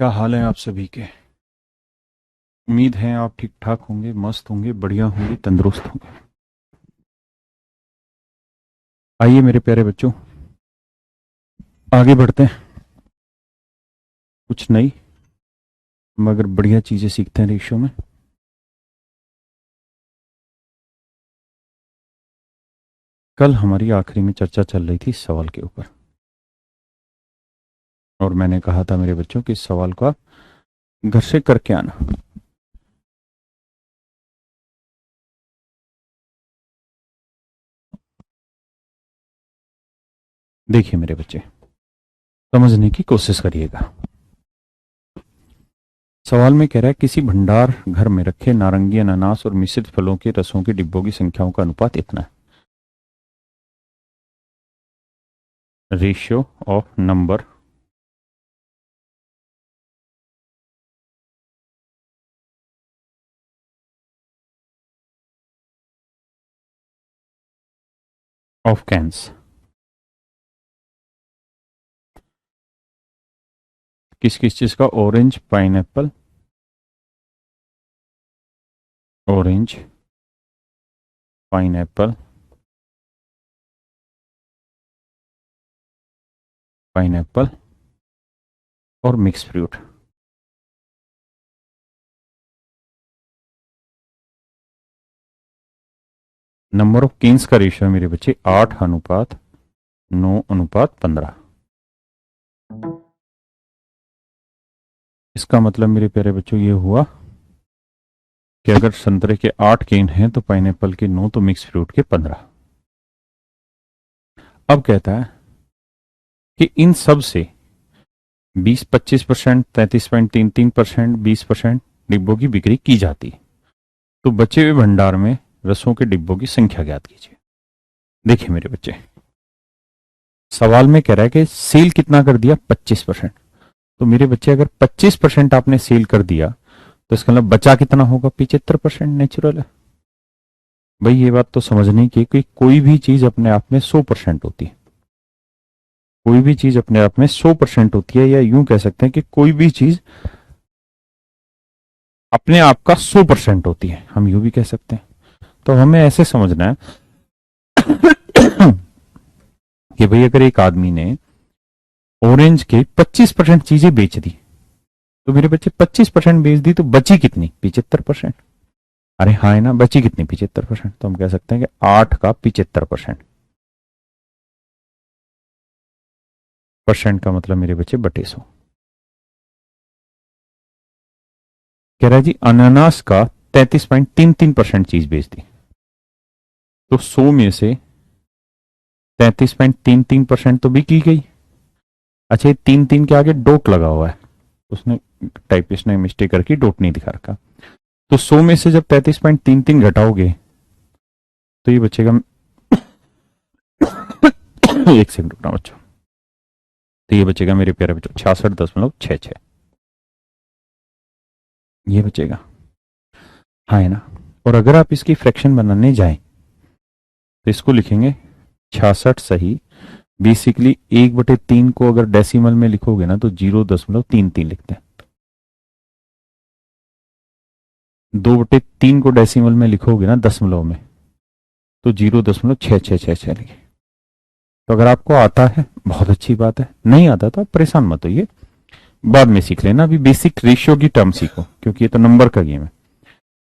क्या हाल है आप सभी के। उम्मीद है आप ठीक ठाक होंगे, मस्त होंगे, बढ़िया होंगे, तंदुरुस्त होंगे। आइए मेरे प्यारे बच्चों, आगे बढ़ते हैं। कुछ नई मगर बढ़िया चीजें सीखते हैं रेशियो में। कल हमारी आखिरी में चर्चा चल रही थी इस सवाल के ऊपर, और मैंने कहा था मेरे बच्चों कि इस सवाल का घर से करके आना। देखिए मेरे बच्चे, समझने की कोशिश करिएगा। सवाल में कह रहा है किसी भंडार घर में रखे नारंगी, अनानास और मिश्रित फलों के रसों के डिब्बों की संख्याओं का अनुपात इतना है। Ratio of number of cans. किस किस चीज का? Orange, pineapple, orange, pineapple, pineapple और mix fruit. Number of cans का रेशियो है मेरे बच्चे 8:9:15। इसका मतलब मेरे प्यारे बच्चों ये हुआ कि अगर संतरे के 8 केन हैं तो पाइनएप्पल के 9, तो मिक्स फ्रूट के 15। अब कहता है कि इन सब से 20-25%, 33.33%, 20% डिब्बों की बिक्री की जाती है, तो बचे हुए भंडार में रसों के डिब्बों की संख्या ज्ञात कीजिए। देखिए मेरे बच्चे, सवाल में कह रहा है कि सेल कितना कर दिया? 25%। तो मेरे बच्चे अगर 25% आपने सेल कर दिया तो इसका मतलब बचा कितना होगा? 75%। नेचुरल है भाई। ये बात तो समझने की कि कोई भी चीज अपने आप में 100% होती है। कोई भी चीज अपने आप में 100% होती है, या यूं कह सकते हैं कि कोई भी चीज अपने आप का 100% होती है, हम यूं भी कह सकते हैं। तो हमें ऐसे समझना है कि भाई अगर एक आदमी ने ऑरेंज के 25% चीजें बेच दी, तो मेरे बच्चे 25% बेच दी, तो बची कितनी? 75%। अरे हाँ है ना, बची कितनी? 75%। तो हम कह सकते हैं कि 8 का 75%। परसेंट का मतलब मेरे बच्चे बटे 100। कह रहा है जी अनानास का 33.33% चीज बेच दी, तो 100 में से 33.33% तो बिक ही गई। अच्छा, ये 3 3 के आगे डॉट लगा हुआ है, उसने टाइपिस्ट ने मिस्टेक करके डॉट नहीं दिखा रखा। तो 100 में से जब 33.33 घटाओगे तो ये बचेगा 1 सेकंड रुकना बच्चों, तो ये बचेगा मेरे प्यारे बच्चों 66.66। ये बचेगा, हाँ है ना। और अगर आप इसकी फ्रैक्शन बनाने जाएं तो इसको लिखेंगे 66 सही। बेसिकली 1/3 को अगर डेसिमल में लिखोगे ना तो 0.33 लिखते हैं। 2/3 को डेसिमल में लिखोगे ना दशमलव में, तो 0.6666 लिखे। तो अगर आपको आता है बहुत अच्छी बात है, नहीं आता तो आप परेशान मत होइए, बाद में सीख लेना। अभी बेसिक रेशियो की टर्म सीखो, क्योंकि ये तो नंबर का गेम है।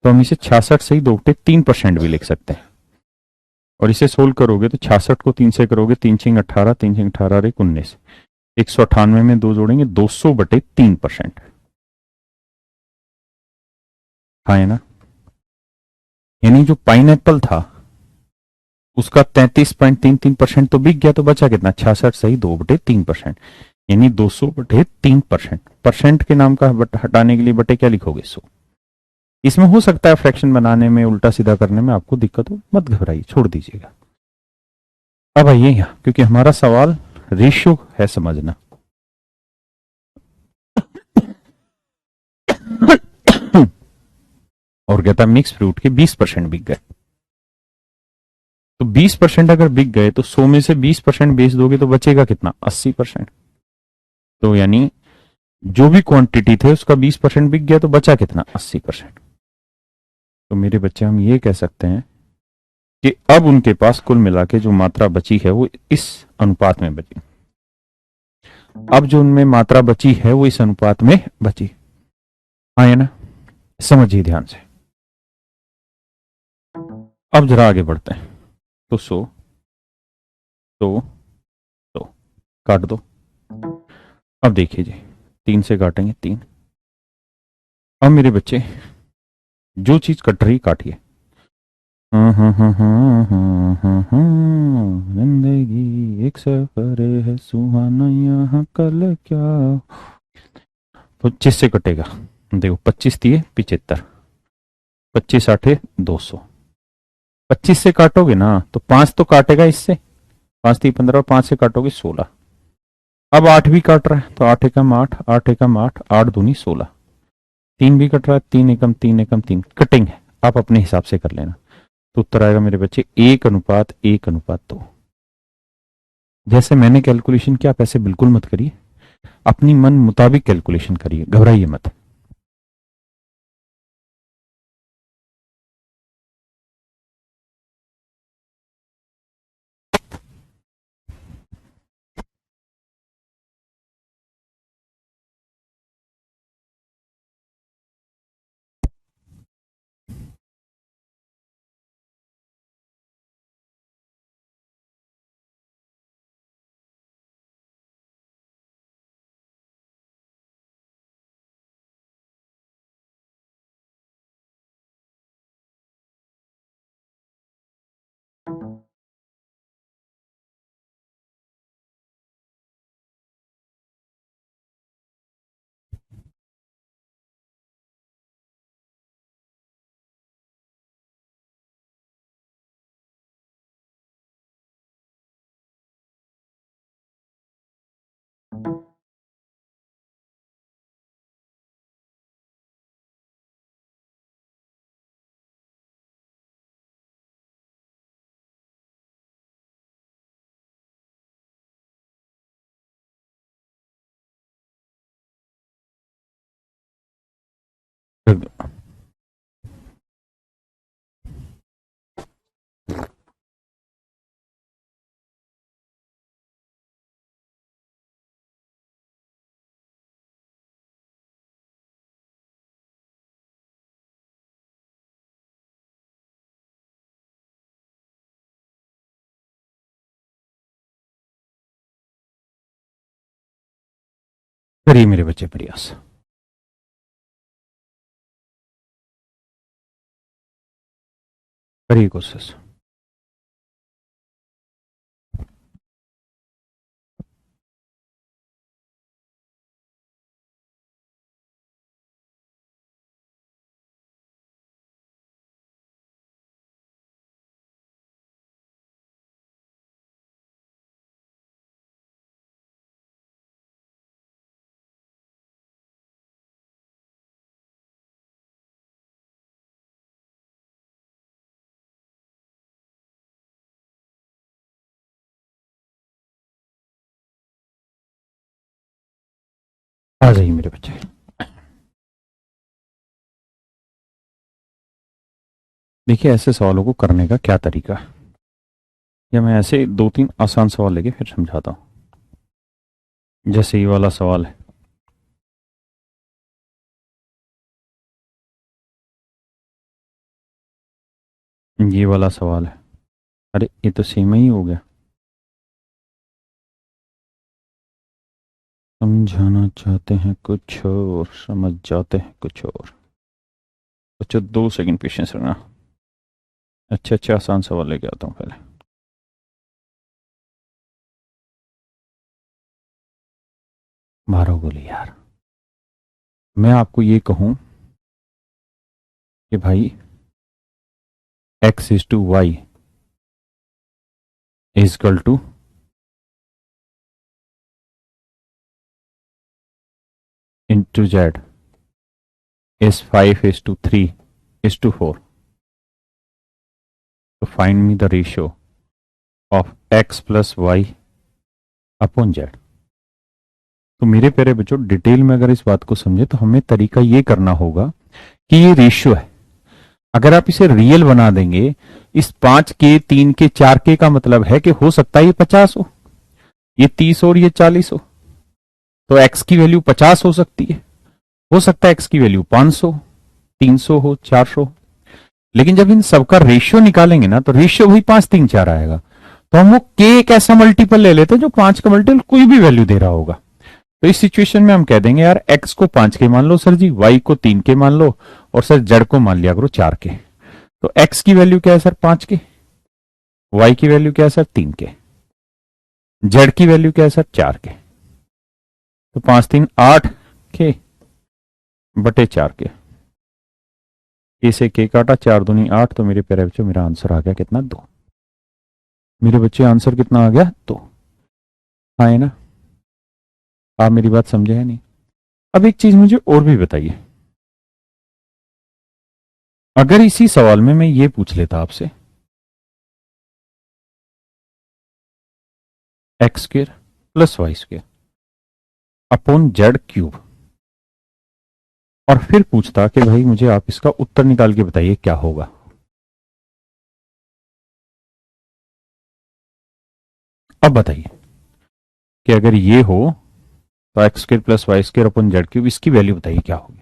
तो हम इसे 66 सही 2/3% भी लिख सकते हैं। और इसे सोल्व करोगे तो 66 को 3 से करोगे, 3×6 = 18, 3×18 = 19। 198 में 2 जोड़ेंगे, 200/3%। हाँ है ना। यानी जो पाइनएप्पल था उसका 33.33% तो बिक गया, तो बचा कितना? 66 सही 2/3%, यानी 200/3%। परसेंट के नाम का हटाने के लिए बटे क्या लिखोगे? 100। इसमें हो सकता है फ्रैक्शन बनाने में, उल्टा सीधा करने में आपको दिक्कत हो, मत घबराइए, छोड़ दीजिएगा। अब आइए यहाँ, क्योंकि हमारा सवाल रेशियो है समझना। और कहता मिक्स फ्रूट के 20% बिक गए। तो 20% अगर बिक गए तो 100 में से 20% बेच दोगे तो बचेगा कितना? 80%। तो यानी जो भी क्वांटिटी थे उसका 20% बिक गया, तो बचा कितना? 80%। तो मेरे बच्चे हम ये कह सकते हैं कि अब उनके पास कुल मिला के जो मात्रा बची है वो इस अनुपात में बची। अब जो उनमें मात्रा बची है वो इस अनुपात में बची। हाँ है ना? समझिए ध्यान से। अब जरा आगे बढ़ते हैं। तो 100, तो 100 काट दो। अब देखिए जी, 3 से काटेंगे 3। अब मेरे बच्चे जो चीज कट रही काटिए। जिंदगी एक सफर है सुहाना, यहाँ कल क्या। 25 से कटेगा। देखो 25 दिए 75, 25 आठे 200। 25 से काटोगे ना तो 5 तो काटेगा इससे, 5 थी 15 और 5 से काटोगे 16। अब 8 भी काट रहा है तो 8 एकम 8, 8 एकम 8, 8 दूनी 16। 3 भी कट रहा है, 3 एकम 3 एकम 3 कटेंगे। आप अपने हिसाब से कर लेना। तो उत्तर आएगा मेरे बच्चे 1:1:2। जैसे मैंने कैलकुलेशन किया आप ऐसे बिल्कुल मत करिए, अपनी मन मुताबिक कैलकुलेशन करिए, घबराइए मत। करिए मेरे बच्चे प्रयास। करिए कोशिश। आ जाइए मेरे बच्चे। देखिए ऐसे सवालों को करने का क्या तरीका है, या मैं ऐसे 2-3 आसान सवाल लेके फिर समझाता हूँ। जैसे ये वाला सवाल है, ये वाला सवाल है। अरे ये तो सेम ही हो गया। समझाना चाहते हैं कुछ और, समझ जाते हैं कुछ और। अच्छा 2 सेकंड पेशेंस रखना। अच्छा अच्छा आसान सवाल लेके आता हूँ पहले। मारो गोली यार। मैं आपको ये कहूं कि भाई x/y is equal two into Z is 5:3:4. So find me the ratio of x plus y upon z. तो मेरे प्यारे बच्चों, डिटेल में अगर इस बात को समझे तो हमें तरीका ये करना होगा कि ये रेशियो है, अगर आप इसे रियल बना देंगे, इस 5 के 3 के 4 के का मतलब है कि हो सकता है ये 50 हो, ये 30 और ये 40 हो, तो x की वैल्यू 50 हो सकती है, हो सकता है x की वैल्यू 500, 300 हो, 400। लेकिन जब इन सबका रेशियो निकालेंगे ना, तो रेशियो वही 5 3 4 आएगा। तो हम वो k एक ऐसा मल्टीपल ले लेते हैं जो 5 का मल्टीपल कोई भी वैल्यू दे रहा होगा। तो इस सिचुएशन में हम कह देंगे यार x को 5 के मान लो सर जी, y को 3 के मान लो, और सर z को मान लिया करो 4 के। तो x की वैल्यू क्या है सर 5 के, y की वैल्यू क्या है सर 3 के, z की वैल्यू क्या है सर 4 के। तो 5 3 8 के बटे 4 के, इसे के काटा, 4 दूनी 8, तो मेरे प्यारे बच्चों मेरा आंसर आ गया कितना, 2। मेरे बच्चे आंसर कितना आ गया, 2। हाँ है ना, आप मेरी बात समझे है नहीं। अब एक चीज मुझे और भी बताइए, अगर इसी सवाल में मैं ये पूछ लेता आपसे X square plus Y square upon Z cube, और फिर पूछता कि भाई मुझे आप इसका उत्तर निकाल के बताइए क्या होगा, अब बताइए कि अगर ये हो तो X square plus Y square upon Z cube, इसकी वैल्यू बताइए क्या होगी।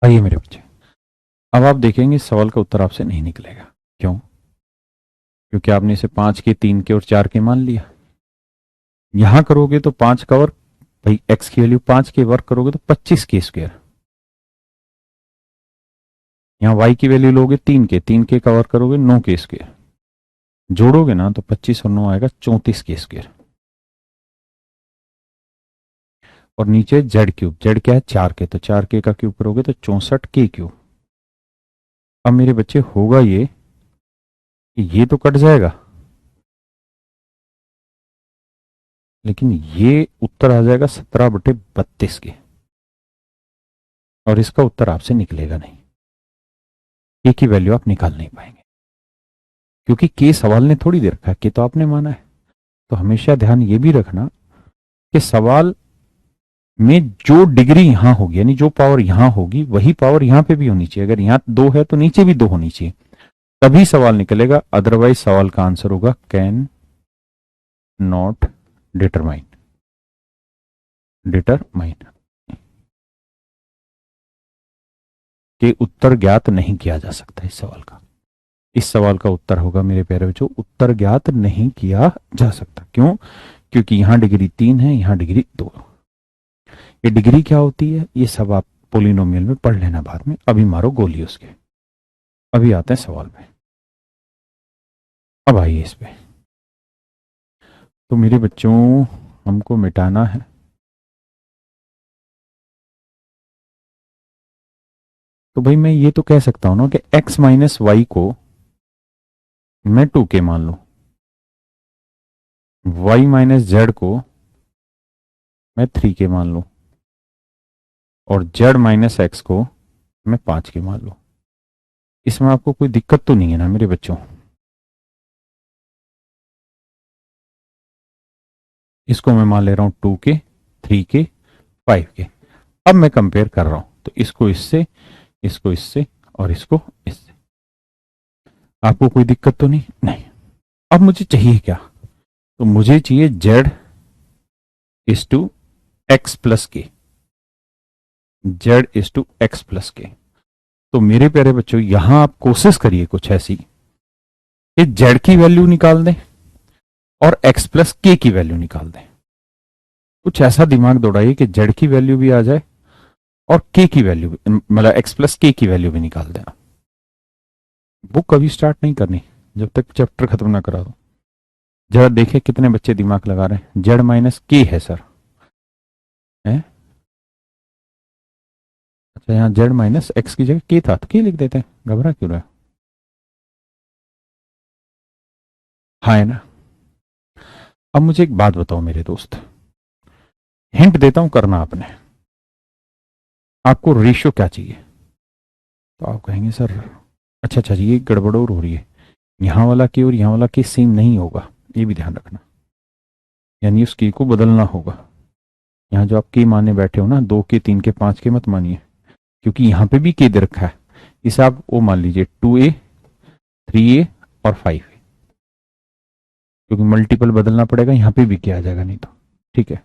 आइए मेरे बच्चे, अब आप देखेंगे इस सवाल का उत्तर आपसे नहीं निकलेगा। क्यों? क्योंकि आपने इसे 5 के 3 के और 4 के मान लिया। यहां करोगे तो 5 का वर्ग, भाई एक्स की वैल्यू 5 के वर्ग करोगे तो 25 के स्क्वायर, यहां वाई की वैल्यू लोगे 3 के का वर्ग करोगे 9 के स्क्वायर, जोड़ोगे ना तो 25 और 9 आएगा 34 के स्क्वायर, और नीचे जेड क्यूब, जेड क्या है 4 के, तो 4 के का क्यूब करोगे तो 64 के क्यूब। अब मेरे बच्चे होगा ये कि ये तो कट जाएगा, लेकिन ये उत्तर आ जाएगा 17/32 के, और इसका उत्तर आपसे निकलेगा नहीं। के की वैल्यू आप निकाल नहीं पाएंगे, क्योंकि के सवाल ने थोड़ी दे रखा है, के तो आपने माना है। तो हमेशा ध्यान ये भी रखना कि सवाल में जो डिग्री यहां होगी, यानी जो पावर यहां होगी वही पावर यहां पे भी होनी चाहिए। अगर यहां 2 है तो नीचे भी 2 होनी चाहिए, तभी सवाल निकलेगा। अदरवाइज सवाल का आंसर होगा कैन नॉट डिटरमाइन, डिटरमाइन के उत्तर ज्ञात नहीं किया जा सकता इस सवाल का। इस सवाल का उत्तर होगा मेरे प्यारे बच्चों, उत्तर ज्ञात नहीं किया जा सकता। क्यों? क्योंकि यहां डिग्री 3 है, यहां डिग्री 2। ये डिग्री क्या होती है ये सब आप पोलिनोमियल में पढ़ लेना बाद में, अभी मारो गोली उसके। अभी आते हैं सवाल पे। अब आइए इस पे। तो मेरे बच्चों हमको मिटाना है तो भाई मैं ये तो कह सकता हूं ना कि x माइनस वाई को मैं 2 के मान लू, y माइनस जेड को मैं 3 के मान लूं और z माइनस एक्स को मैं 5 के मान लूं। इसमें आपको कोई दिक्कत तो नहीं है ना मेरे बच्चों? इसको मैं मान ले रहा हूं 2 के, 3 के, 5 के। अब मैं कंपेयर कर रहा हूं तो इसको इससे, इसको इससे और इसको इससे। आपको कोई दिक्कत तो नहीं? नहीं। अब मुझे चाहिए क्या? तो मुझे चाहिए z is two x plus k. z is two x plus k. तो मेरे प्यारे बच्चों यहां आप कोशिश करिए कुछ ऐसी कि z की वैल्यू निकाल दें और x प्लस के की वैल्यू निकाल दें। कुछ ऐसा दिमाग दौड़ाइए कि z की वैल्यू भी आ जाए और k की वैल्यू भी, मतलब x प्लस के की वैल्यू भी निकाल दें। बुक कभी स्टार्ट नहीं करनी जब तक चैप्टर खत्म ना करा दो। जरा देखें कितने बच्चे दिमाग लगा रहे हैं। z माइनस के है सर, है? अच्छा, यहाँ z माइनस एक्स की जगह के था तो के लिख देते हैं, घबरा क्यों रहा है? हाँ है ना? अब मुझे एक बात बताओ मेरे दोस्त, हिंट देता हूं, करना आपने। आपको रेशियो क्या चाहिए? तो आप कहेंगे सर अच्छा अच्छा जी, ये गड़बड़ और हो रही है, यहाँ वाला के और यहाँ वाला के सेम नहीं होगा, ये भी ध्यान रखना। यानी उस के को बदलना होगा। यहाँ जो आप के मानने बैठे हो ना, 2 के, 3 के, 5 के मत मानिए, क्योंकि यहाँ पे भी के दे रखा है। इसे आप वो मान लीजिए 2a, 3a और 5a, क्योंकि मल्टीपल बदलना पड़ेगा, यहाँ पे भी क्या आ जाएगा नहीं तो। ठीक है,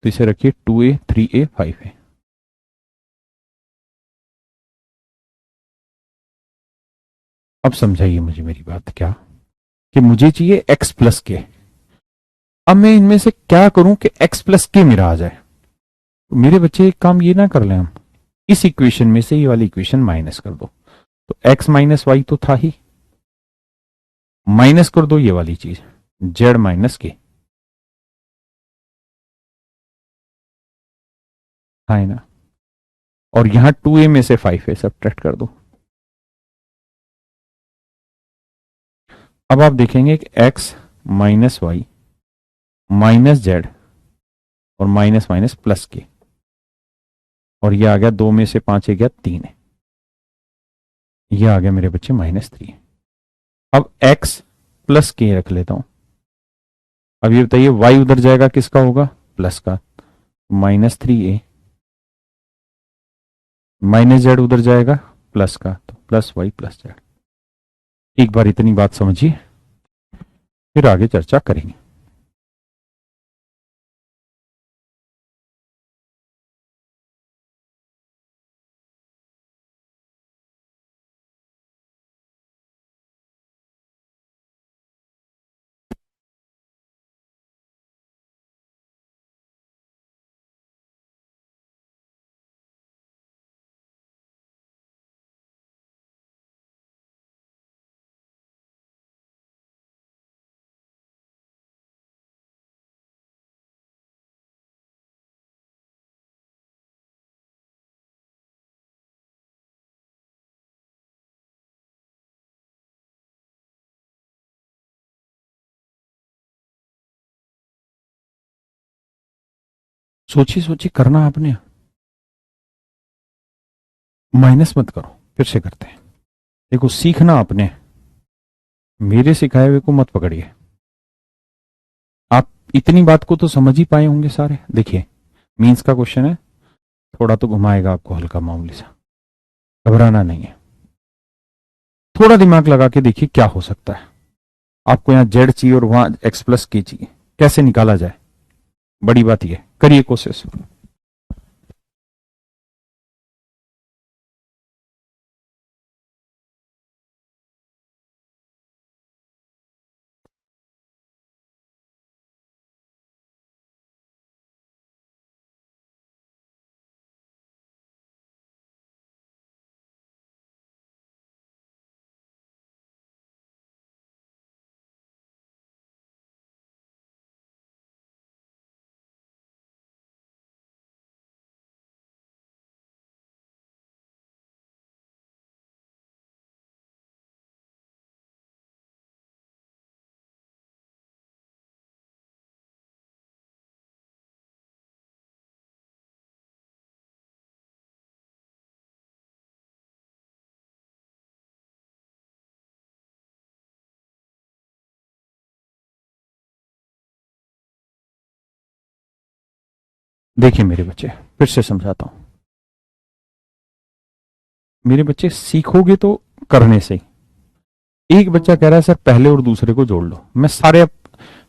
तो इसे रखिए 2a, 3a, 5a। अब समझाइए मुझे मेरी बात, क्या कि मुझे चाहिए x प्लस के। अब मैं इनमें से क्या करूं कि x प्लस के मेरा आ जाए? तो मेरे बच्चे एक काम ये ना कर लें हम, इस इक्वेशन में से ये वाली इक्वेशन माइनस कर दो। तो x माइनस वाई तो था ही, माइनस कर दो ये वाली चीज z माइनस के। हाँ है ना? और यहां 2a में से 5a सब्ट्रैक्ट कर दो। अब आप देखेंगे कि x minus y minus z और माइनस माइनस प्लस के, और ये आ गया 2 में से 5 गया 3 है, ये आ गया मेरे बच्चे -3। अब x प्लस के रख लेता हूं। अब ये बताइए y उधर जाएगा किसका होगा? प्लस का, -3a। माइनस जेड उधर जाएगा प्लस का, तो प्लस वाई प्लस जेड। एक बार इतनी बात समझिए, फिर आगे चर्चा करेंगे। सोचिए सोचिए, करना आपने, माइनस मत करो, फिर से करते हैं। देखो सीखना आपने, मेरे सिखाए हुए को मत पकड़िए। आप इतनी बात को तो समझ ही पाए होंगे सारे। देखिए मीन्स का क्वेश्चन है, थोड़ा तो घुमाएगा आपको, हल्का मामूली सा, घबराना नहीं है। थोड़ा दिमाग लगा के देखिए क्या हो सकता है। आपको यहाँ जेड चाहिए और वहां एक्स प्लस के चाहिए, कैसे निकाला जाए? बड़ी बात यह, करिए कोशिश। देखिए मेरे बच्चे, फिर से समझाता हूं। मेरे बच्चे सीखोगे तो करने से ही। एक बच्चा कह रहा है सर पहले और दूसरे को जोड़ लो, मैं सारे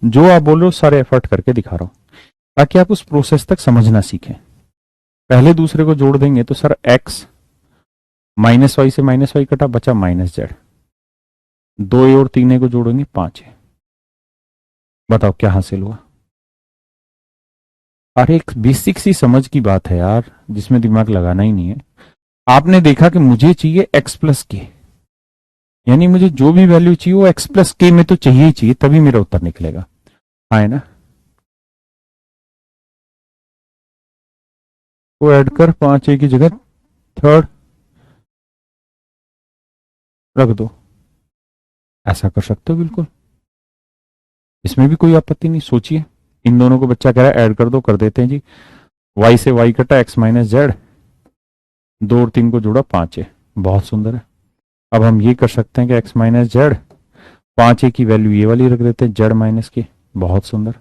जो आप बोल रहे हो सारे एफर्ट करके दिखा रहा हूं ताकि आप उस प्रोसेस तक समझना सीखें। पहले दूसरे को जोड़ देंगे तो सर एक्स माइनस वाई से माइनस वाई कटा, बचा माइनस जेड। दो ए और तीन ए को जोड़ेंगे 5 ए। बताओ क्या हासिल हुआ? अरे एक बेसिक सी समझ की बात है यार, जिसमें दिमाग लगाना ही नहीं है। आपने देखा कि मुझे चाहिए एक्स प्लस के, यानी मुझे जो भी वैल्यू चाहिए वो एक्स प्लस के में तो चाहिए ही चाहिए, तभी मेरा उत्तर निकलेगा। हाँ है ना? वो ऐड कर 5 ए की जगह थर्ड रख दो, ऐसा कर सकते हो बिल्कुल, इसमें भी कोई आपत्ति नहीं। सोचिए, इन दोनों को बच्चा कह रहा है ऐड कर दो, कर देते हैं जी। वाई से वाई कटा, एक्स माइनस जेड, दो और तीन को जोड़ा 5 ए। बहुत सुंदर है। अब हम ये कर सकते हैं कि एक्स माइनस जेड, 5 ए की वैल्यू ये वाली रख देते हैं, जेड माइनस की। बहुत सुंदर,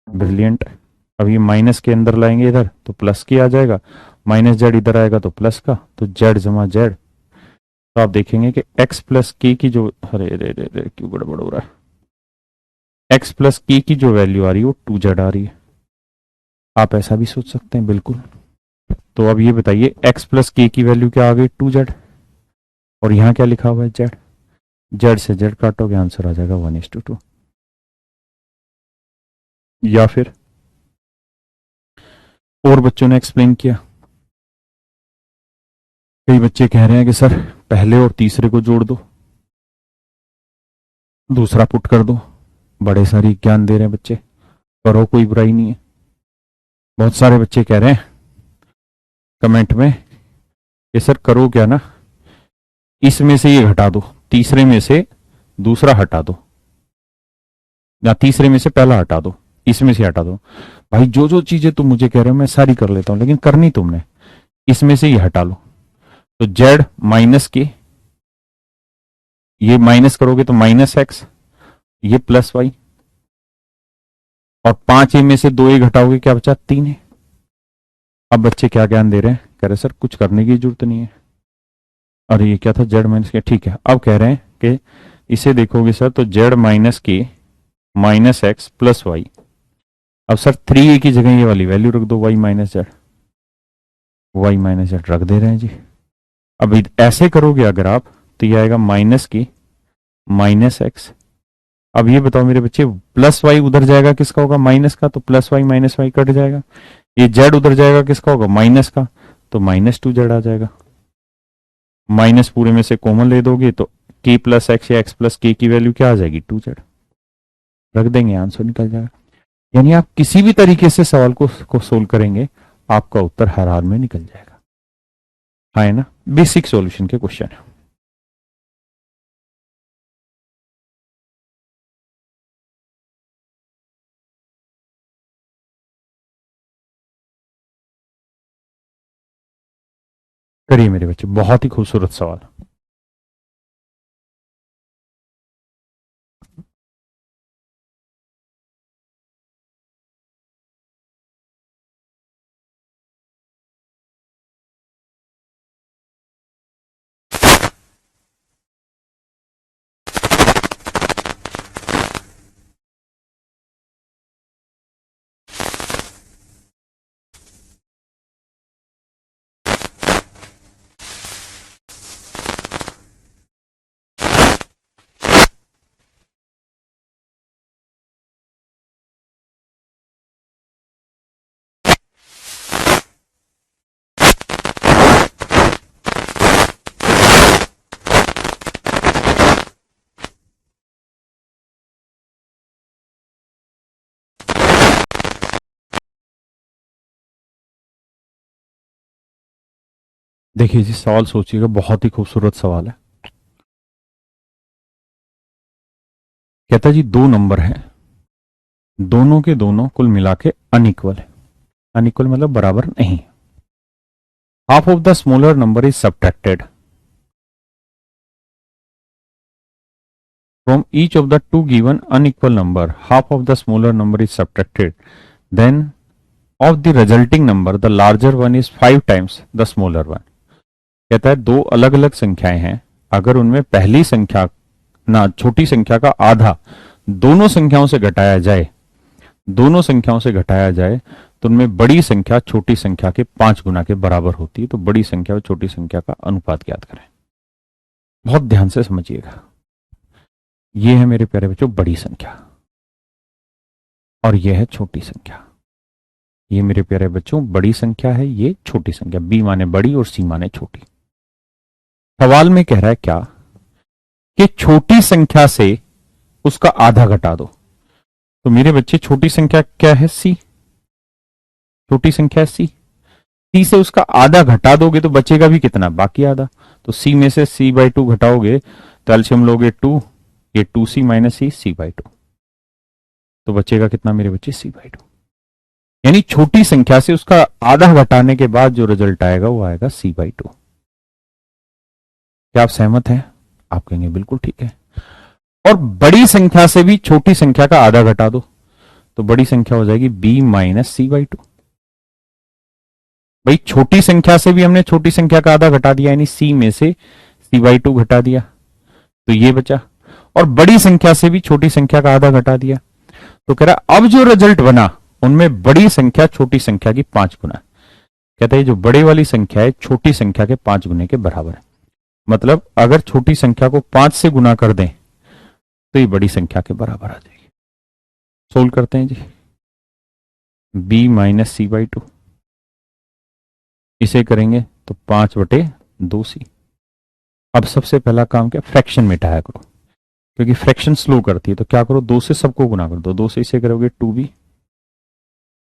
ब्रिलियंट। अब ये माइनस के अंदर लाएंगे इधर तो प्लस की आ जाएगा, माइनस जेड इधर आएगा तो प्लस का, तो जेड जमा जेड। तो आप देखेंगे कि एक्स प्लस के की जो, अरे रे रे रे क्यों गड़बड़ हो रहा है, एक्स प्लस के की जो वैल्यू आ रही है वो 2 जेड आ रही है। आप ऐसा भी सोच सकते हैं बिल्कुल। तो अब ये बताइए एक्स प्लस के की वैल्यू क्या आ गई? 2 जेड। और यहां क्या लिखा हुआ है? जेड। जेड से जेड काटोगे आंसर आ जाएगा 1:2। या फिर और बच्चों ने एक्सप्लेन किया, कई बच्चे कह रहे हैं कि सर पहले और तीसरे को जोड़ दो, दूसरा पुट कर दो। बड़े सारी ज्ञान दे रहे हैं बच्चे, करो, कोई बुराई नहीं है। बहुत सारे बच्चे कह रहे हैं कमेंट में कि सर करो क्या ना, इसमें से ये घटा दो, तीसरे में से दूसरा हटा दो, या तीसरे में से पहला हटा दो, इसमें से हटा दो। भाई जो जो चीजें तुम मुझे कह रहे हो मैं सारी कर लेता हूं, लेकिन करनी तुमने, इसमें से ये हटा लो। तो जेड माइनस के, ये माइनस करोगे तो माइनस एक्स, ये प्लस वाई, और 5 ए में से 2 ए घटाओगे क्या बचा? 3 ए। अब बच्चे क्या ज्ञान दे रहे हैं, कह रहे सर कुछ करने की जरूरत नहीं है। अरे ये क्या था? जेड माइनस के। ठीक है, अब कह रहे हैं कि इसे देखोगे सर तो z minus k minus x plus y. अब सर 3 ए की जगह ये वाली वैल्यू रख दो, y minus z. Y minus z रख दे रहे हैं जी। अब ऐसे करोगे अगर आप तो ये आएगा माइनस की माइनस एक्स। अब ये बताओ मेरे बच्चे, प्लस वाई उधर जाएगा किसका होगा? माइनस का, तो plus y minus y cut जाएगा। ये जेड उधर जाएगा किसका होगा? माइनस का, तो -2 जेड आ जाएगा। माइनस पूरे में से कॉमन ले दोगे तो के प्लस एक्स या एक्स प्लस के की वैल्यू क्या आ जाएगी? 2 जेड। रख देंगे, आंसर निकल जाएगा। यानी आप किसी भी तरीके से सवाल को सोल्व करेंगे, आपका उत्तर हर हाल में निकल जाएगा। हाँ है ना? बेसिक सॉल्यूशन के क्वेश्चन है। करिए मेरे बच्चे, बहुत ही खूबसूरत सवाल। देखिए जी, सवाल सोचिएगा, बहुत ही खूबसूरत सवाल है। कहता जी दो नंबर हैं, दोनों के दोनों कुल मिला के अनइक्वल है। अनइक्वल मतलब बराबर नहीं। Half of the smaller number is subtracted from each of the two given unequal number. Half of the smaller number is subtracted, then of the resulting number the larger one is 5 times the smaller one. कहता है दो अलग अलग संख्याएं हैं, अगर उनमें पहली संख्या ना छोटी संख्या का आधा दोनों संख्याओं से घटाया जाए, दोनों संख्याओं से घटाया जाए तो उनमें बड़ी संख्या छोटी संख्या के 5 गुना के बराबर होती है। तो बड़ी संख्या और छोटी संख्या का अनुपात ज्ञात करें। बहुत ध्यान से समझिएगा, ये है मेरे प्यारे बच्चों बड़ी संख्या और ये है छोटी संख्या। ये मेरे प्यारे बच्चों बड़ी संख्या है, ये छोटी संख्या। बी माने बड़ी और सी माने छोटी। सवाल में कह रहा है क्या कि छोटी संख्या से उसका आधा घटा दो। तो मेरे बच्चे छोटी संख्या क्या है? सी। छोटी संख्या है सी। सी से उसका आधा घटा दोगे तो बचेगा भी कितना? बाकी आधा। तो सी में से सी बाई 2 घटाओगे तो एलसीएम लोगे 2, ये 2c माइनस सी बाई 2, तो बचेगा कितना मेरे बच्चे? सी बाई 2। यानी छोटी संख्या से उसका आधा घटाने के बाद जो रिजल्ट आएगा वो आएगा सी बाई 2। क्या आप सहमत हैं? आप कहेंगे बिल्कुल ठीक है। और बड़ी संख्या से भी छोटी संख्या का आधा घटा दो तो बड़ी संख्या हो जाएगी b माइनस सी बाई 2। भाई छोटी संख्या से भी हमने छोटी संख्या का आधा घटा दिया, यानी c में से सी बाई 2 घटा दिया तो ये बचा। और बड़ी संख्या से भी छोटी संख्या का आधा घटा दिया तो कह रहा अब जो रिजल्ट बना उनमें बड़ी संख्या छोटी संख्या की 5 गुना। कहता है जो बड़े वाली संख्या है छोटी संख्या के 5 गुने के बराबर है। मतलब अगर छोटी संख्या को 5 से गुना कर दें तो ये बड़ी संख्या के बराबर आ जाएगी। सोल्व करते हैं जी। b माइनस सी बाई 2, इसे करेंगे तो 5/2c। अब सबसे पहला काम क्या? फ्रैक्शन मिटाया करो, क्योंकि फ्रैक्शन स्लो करती है। तो क्या करो? 2 से सबको गुना कर दो। 2 से इसे करोगे 2b,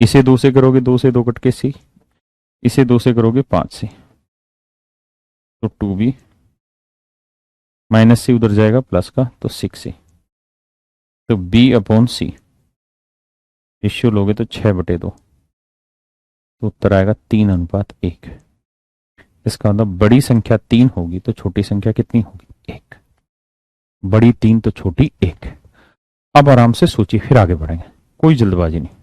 इसे 2 से करोगे 2 से 2 कट के c, इसे 2 से करोगे 5 से, तो 2b माइनस सी उधर जाएगा प्लस का तो 6c, तो b अपॉन सी रेशियो लोगे तो 6/2, तो उत्तर आएगा 3:1। इसका मतलब बड़ी संख्या 3 होगी तो छोटी संख्या कितनी होगी? 1। बड़ी 3 तो छोटी 1। अब आराम से सोचिए, फिर आगे बढ़ेंगे, कोई जल्दबाजी नहीं।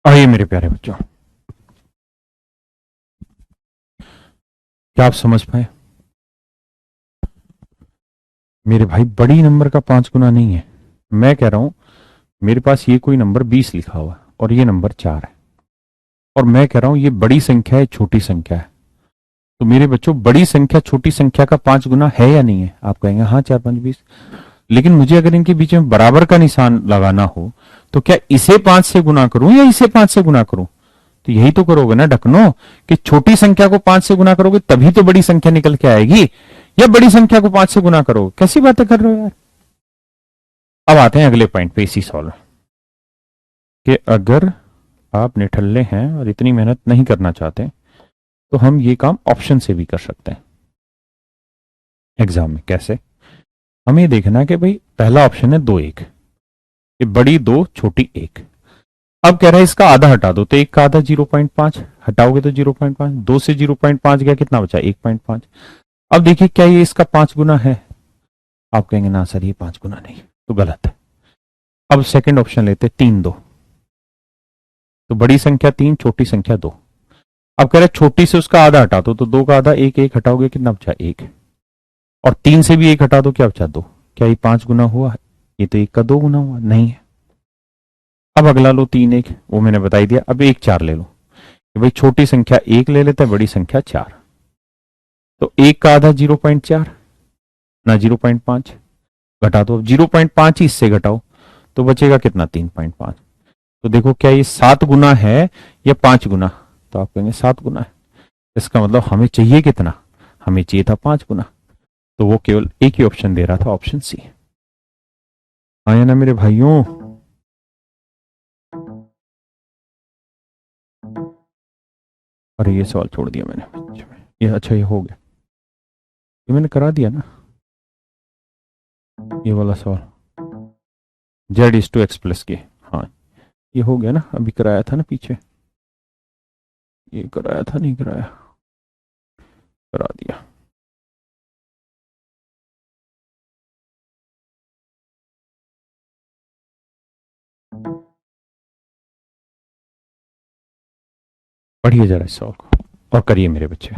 आइए मेरे प्यारे बच्चों, क्या आप समझ पाए? मेरे भाई, बड़ी नंबर का 5 गुना नहीं है। मैं कह रहा हूं, मेरे पास ये कोई नंबर 20 लिखा हुआ है और ये नंबर 4 है, और मैं कह रहा हूं ये बड़ी संख्या है, छोटी संख्या है। तो मेरे बच्चों, बड़ी संख्या छोटी संख्या का 5 गुना है या नहीं है? आप कहेंगे हाँ, 4 5 20। लेकिन मुझे अगर इनके बीच में बराबर का निशान लगाना हो, तो क्या इसे 5 से गुना करूं या इसे 5 से गुना करूं? तो यही तो करोगे ना ढकनो, कि छोटी संख्या को 5 से गुना करोगे तभी तो बड़ी संख्या निकल के आएगी, या बड़ी संख्या को 5 से गुना करोगे? कैसी बातें कर रहे हो यार। अब आते हैं अगले पॉइंट पे, इसी सॉल्व कि अगर आप निठल्ले हैं और इतनी मेहनत नहीं करना चाहते, तो हम ये काम ऑप्शन से भी कर सकते हैं एग्जाम में। कैसे? हमें ये देखना है कि भाई पहला ऑप्शन है 2 1, ये बड़ी 2 छोटी 1। अब कह रहा है इसका आधा हटा दो, तो 1 का आधा 0.5, हटाओगे तो 0.5, 2 से 0.5 गया, कितना बचा? 1.5। अब देखिए क्या ये इसका 5 गुना है? आप कहेंगे ना सर, ये 5 गुना नहीं, तो गलत है। अब सेकंड ऑप्शन लेते, 3 2, तो बड़ी संख्या 3, छोटी संख्या 2। अब कह रहे छोटी से उसका आधा हटा दो, तो 2 का आधा 1, 1 हटाओगे कितना बचा? 1। और 3 से भी 1 हटा दो, क्या बचा? 2। क्या ये 5 गुना हुआ? ये तो 1 का 2 गुना हुआ, नहीं है। अब अगला लो, 3 1, वो मैंने बता ही दिया। अब 1 4 ले लो, कि भाई छोटी संख्या 1 ले लेते हैं, बड़ी संख्या 4। तो 1 का आधा 0.4 ना 0.5, घटा दो। 0.5 ही इससे घटाओ, तो बचेगा कितना? 3.5। तो देखो क्या ये 7 गुना है या 5 गुना? तो आप कहेंगे 7 गुना है। इसका मतलब हमें चाहिए कितना? हमें चाहिए था 5 गुना। तो वो केवल एक ही ऑप्शन दे रहा था, ऑप्शन सी। आया ना मेरे भाइयों? अरे ये सवाल छोड़ दिया मैंने बीच में। ये अच्छा, ये हो गया, ये मैंने करा दिया ना, ये वाला सवाल। Z/X+K, हाँ ये हो गया ना, अभी कराया था ना पीछे। ये कराया था, नहीं कराया? करा दिया। पढ़िए जरा इस सवाल को और करिए मेरे बच्चे।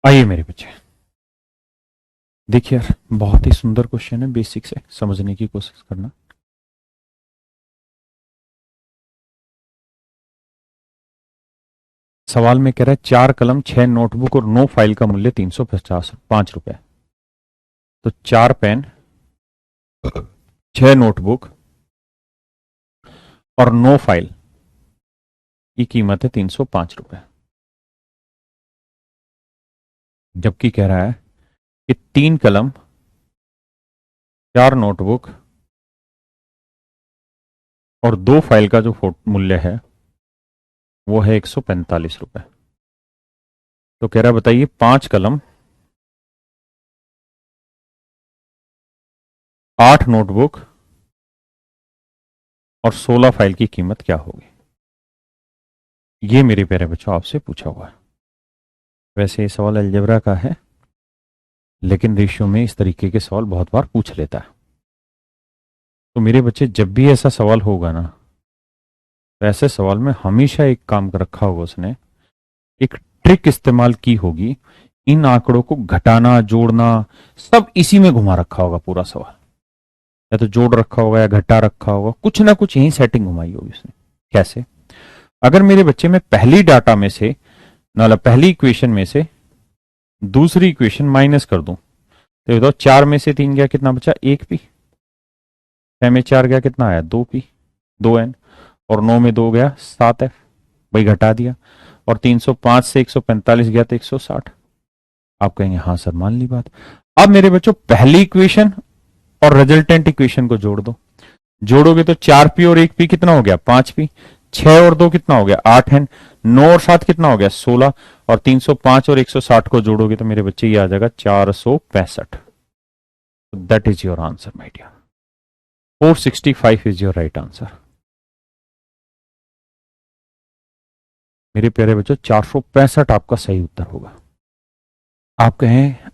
आइए मेरे बच्चे, देखिए यार, बहुत ही सुंदर क्वेश्चन है, बेसिक से समझने की कोशिश करना। सवाल में कह रहा है 4 कलम, 6 नोटबुक और 9 फाइल का मूल्य 355 रुपए। तो 4 पेन, 6 नोटबुक और 9 फाइल की कीमत है 305 रुपए। जबकि कह रहा है कि 3 कलम, 4 नोटबुक और 2 फाइल का जो मूल्य है वो है 145 रुपए। तो कह रहा है बताइए 5 कलम, 8 नोटबुक और 16 फाइल की कीमत क्या होगी। ये मेरे प्यारे बच्चों आपसे पूछा हुआ है। वैसे ये सवाल अलजेब्रा का है, लेकिन रेशियो में इस तरीके के सवाल बहुत बार पूछ लेता है। तो मेरे बच्चे, जब भी ऐसा सवाल होगा ना, तो ऐसे सवाल में हमेशा एक काम कर रखा होगा उसने, एक ट्रिक इस्तेमाल की होगी। इन आंकड़ों को घटाना, जोड़ना, सब इसी में घुमा रखा होगा पूरा सवाल। या तो जोड़ रखा होगा या घटा रखा होगा, कुछ ना कुछ यही सेटिंग घुमाई होगी उसने। कैसे? अगर मेरे बच्चे में पहली डाटा में से, मतलब पहली इक्वेशन में से दूसरी इक्वेशन माइनस कर दूं, तो ये बताओ 4 में से 3 गया, कितना बचा? 1 पी। 6 में 4 गया, कितना आया? 2 पी, 2 एन। और 9 में 2 गया, 7 एफ। भाई घटा दिया। और 305 से 145 गया तो 160। आप कहेंगे हाँ सर, मान ली बात। अब मेरे बच्चों, पहली इक्वेशन और रिजल्टेंट इक्वेशन को जोड़ दो। जोड़ोगे तो 4 पी और 1 पी कितना हो गया? 5 पी। 6 और 2 कितना हो गया? 8 एन। 9 और 7 कितना हो गया? 16। और 305 और 160 को जोड़ोगे तो मेरे बच्चे ये आ जाएगा 465। That is your answer my dear. 465 is your right answer. मेरे प्यारे बच्चों, 465 आपका सही उत्तर होगा। आप कहें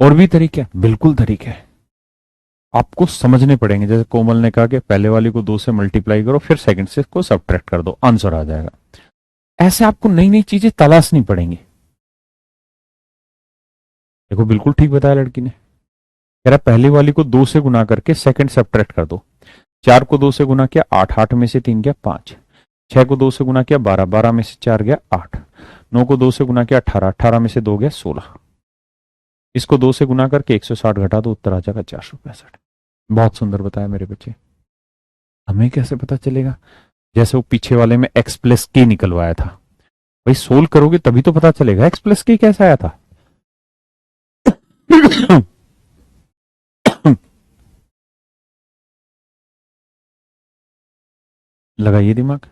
और भी तरीके हैं? बिल्कुल तरीके हैं, आपको समझने पड़ेंगे। जैसे कोमल ने कहा कि पहले वाली को 2 से मल्टीप्लाई करो, फिर सेकंड से को सब्ट्रैक्ट कर दो, आंसर आ जाएगा। ऐसे आपको नई नई चीजें तलाशनी पड़ेंगी। देखो, बिल्कुल ठीक बताया लड़की ने। कह रहा पहले वाली को 2 से गुना करके सेकंड सब्ट्रैक्ट कर दो। 4 को 2 से गुना किया, 8। 8 में से 3 गया, 5। 6 को 2 से गुना किया, 12। 12 में से 4 गया, 8। 9 को 2 से गुना किया, 18। 18 में से 2 गया, 16। इसको 2 से गुना करके 160 घटा दो, उत्तर आ जाएगा 465। बहुत सुंदर बताया मेरे बच्चे। हमें कैसे पता चलेगा? जैसे वो पीछे वाले में एक्स प्लस के निकलवाया था, भाई सोल्व करोगे तभी तो पता चलेगा एक्स प्लस के कैसे आया था। लगाइए दिमाग।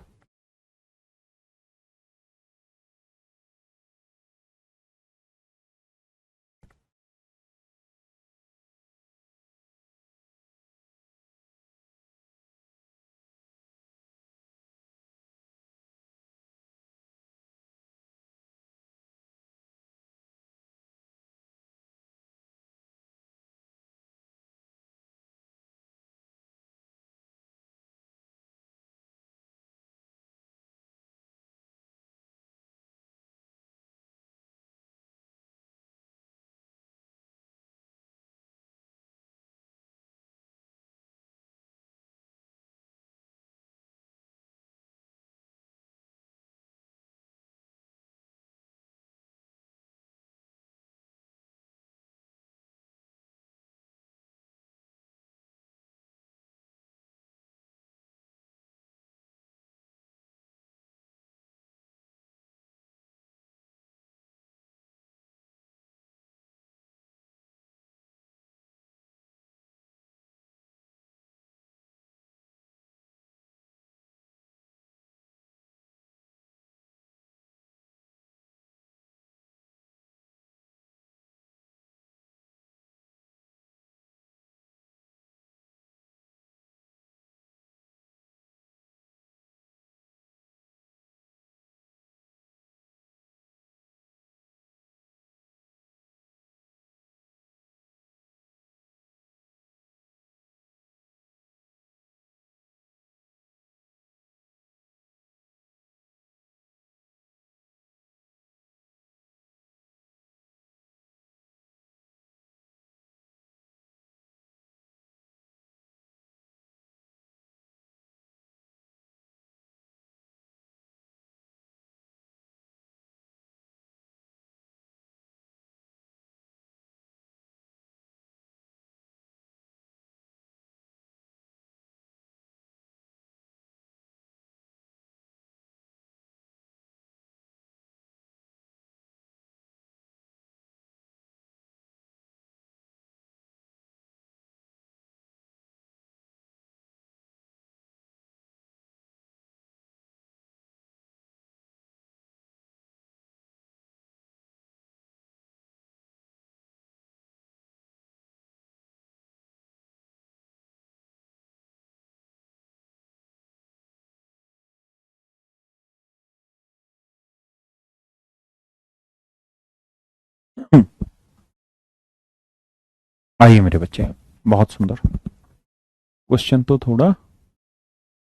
आइए मेरे बच्चे, बहुत सुंदर क्वेश्चन। तो थोड़ा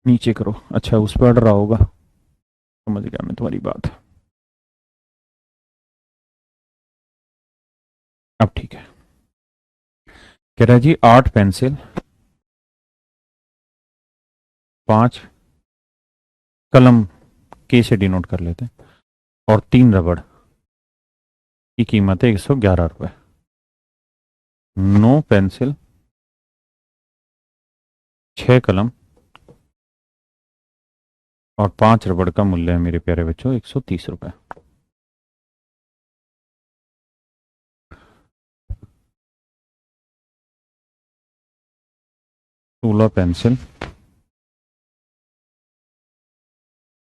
नीचे करो। अच्छा, उस पर अड़ रहा होगा, समझ गया मैं तुम्हारी बात। अब ठीक है। कह रहा है जी 8 पेंसिल, 5 कलम, के से डिनोट कर लेते हैं, और 3 रबड़ की कीमत है 111 रुपए। 9 पेंसिल, 6 कलम और 5 रबड़ का मूल्य है मेरे प्यारे बच्चों 130 रुपए। सोलह पेंसिल,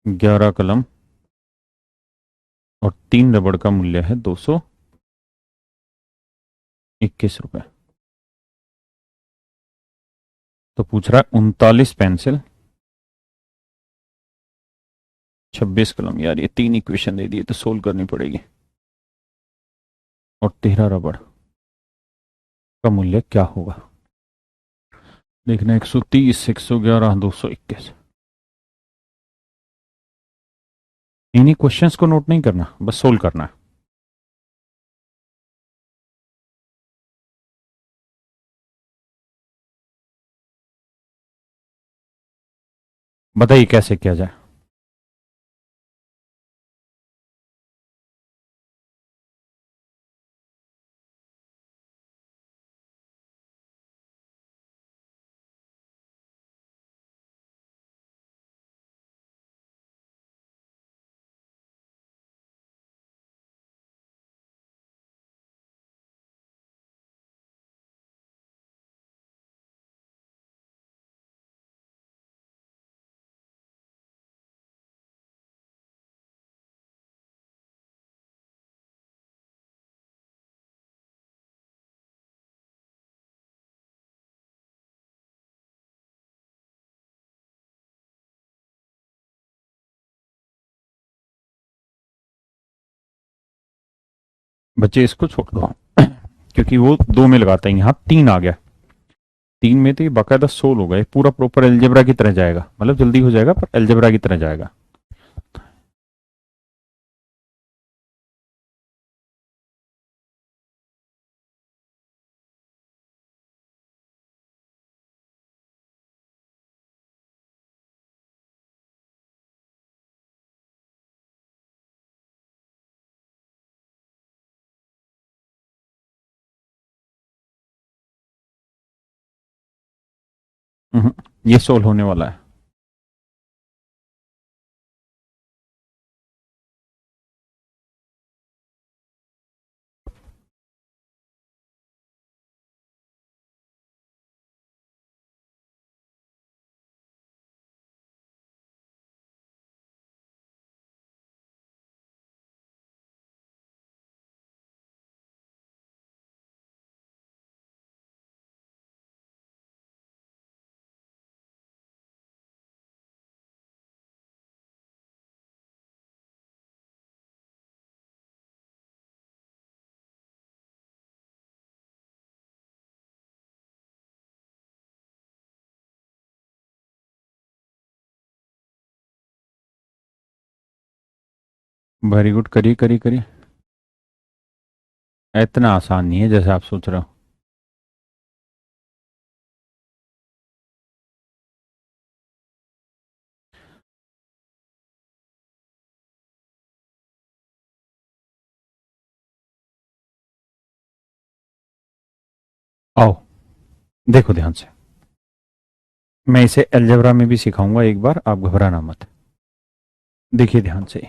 11 कलम और 3 रबड़ का मूल्य है 221 रुपए। तो पूछ रहा है 39 पेंसिल, 26 कलम, यार ये 3 इक्वेशन दे दिए तो सोल्व करनी पड़ेगी, और 13 रबड़ का मूल्य क्या होगा। देखना 130, 111, 221। इन्हीं क्वेश्चंस को नोट नहीं करना, बस सोल्व करना है। बताइए कैसे किया जाए। बच्चे इसको छोड़ दो क्योंकि वो 2 में लगाता है, यहाँ 3 आ गया। 3 में तो ये बाकायदा सोल्व होगा, ये पूरा प्रॉपर एल्जेब्रा की तरह जाएगा, मतलब जल्दी हो जाएगा पर एल्जेब्रा की तरह जाएगा। ये सोल्व होने वाला है। वेरी गुड, करिए करिए करिए। इतना आसान नहीं है जैसे आप सोच रहे हो। आओ देखो ध्यान से, मैं इसे अलजेब्रा में भी सिखाऊंगा एक बार, आप घबराना मत। देखिए ध्यान से,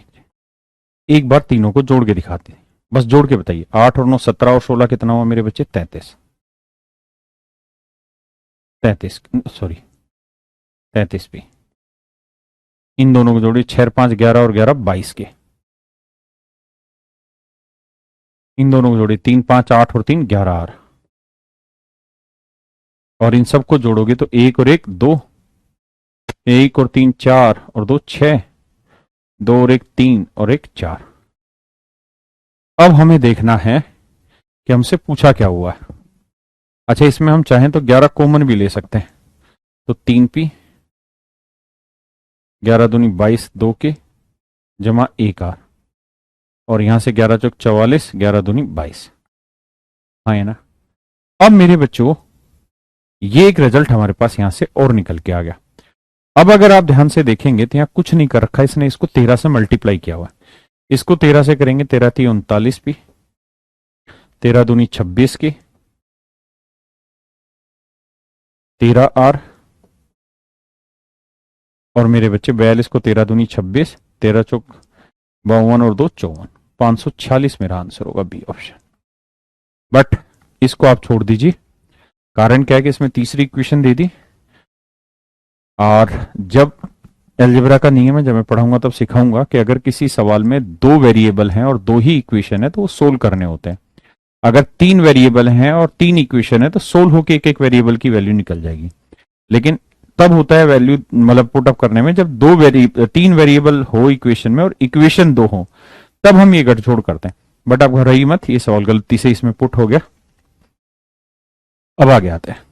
एक बार तीनों को जोड़ के दिखाते हैं, बस जोड़ के बताइए। 8 और 9 17 और 16 कितना हुआ मेरे बच्चे? 33। 33, सॉरी 33 भी। इन दोनों को जोड़िए, 6 5 11 और 11 22 के। इन दोनों को जोड़िए, 3 5 8 और 3 11 आर। और इन सबको जोड़ोगे तो 1 और 1 2, 1 और 3 4 और 2 6, 2 और 1 3 और 1 4। अब हमें देखना है कि हमसे पूछा क्या हुआ है। अच्छा, इसमें हम चाहें तो 11 कॉमन भी ले सकते हैं। तो 3p, 11 दूनी 22, 2 के जमा 1r, और यहां से 11 चौक 44, 11 दूनी 22। हाँ है ना। अब मेरे बच्चों, ये एक रिजल्ट हमारे पास यहां से और निकल के आ गया। अब अगर आप ध्यान से देखेंगे तो यहां कुछ नहीं कर रखा है, इसने इसको 13 से मल्टीप्लाई किया हुआ है। इसको 13 से करेंगे, 13 थी 39p, 13 दूनी 26 की, 13r, और मेरे बच्चे 42 को 13 दूनी 26, 13 चौक 52 और 2 54, 546 मेरा आंसर होगा, बी ऑप्शन। बट इसको आप छोड़ दीजिए, कारण क्या है कि इसमें तीसरी इक्वेशन दे दी, और जब एलजेब्रा का नियम है, जब मैं पढ़ाऊंगा तब सिखाऊंगा कि अगर किसी सवाल में दो वेरिएबल हैं और दो ही इक्वेशन है तो वो सोल्व करने होते हैं। अगर तीन वेरिएबल हैं और तीन इक्वेशन है तो सोल्व होकर एक एक वेरिएबल की वैल्यू निकल जाएगी। लेकिन तब होता है वैल्यू मतलब पुट अप करने में जब तीन वेरिएबल हो इक्वेशन में और इक्वेशन दो हो, तब हम ये गठजोड़ करते हैं। बट आप घबराइए मत, ये सवाल गलती से इसमें पुट हो गया। अब आगे आते हैं।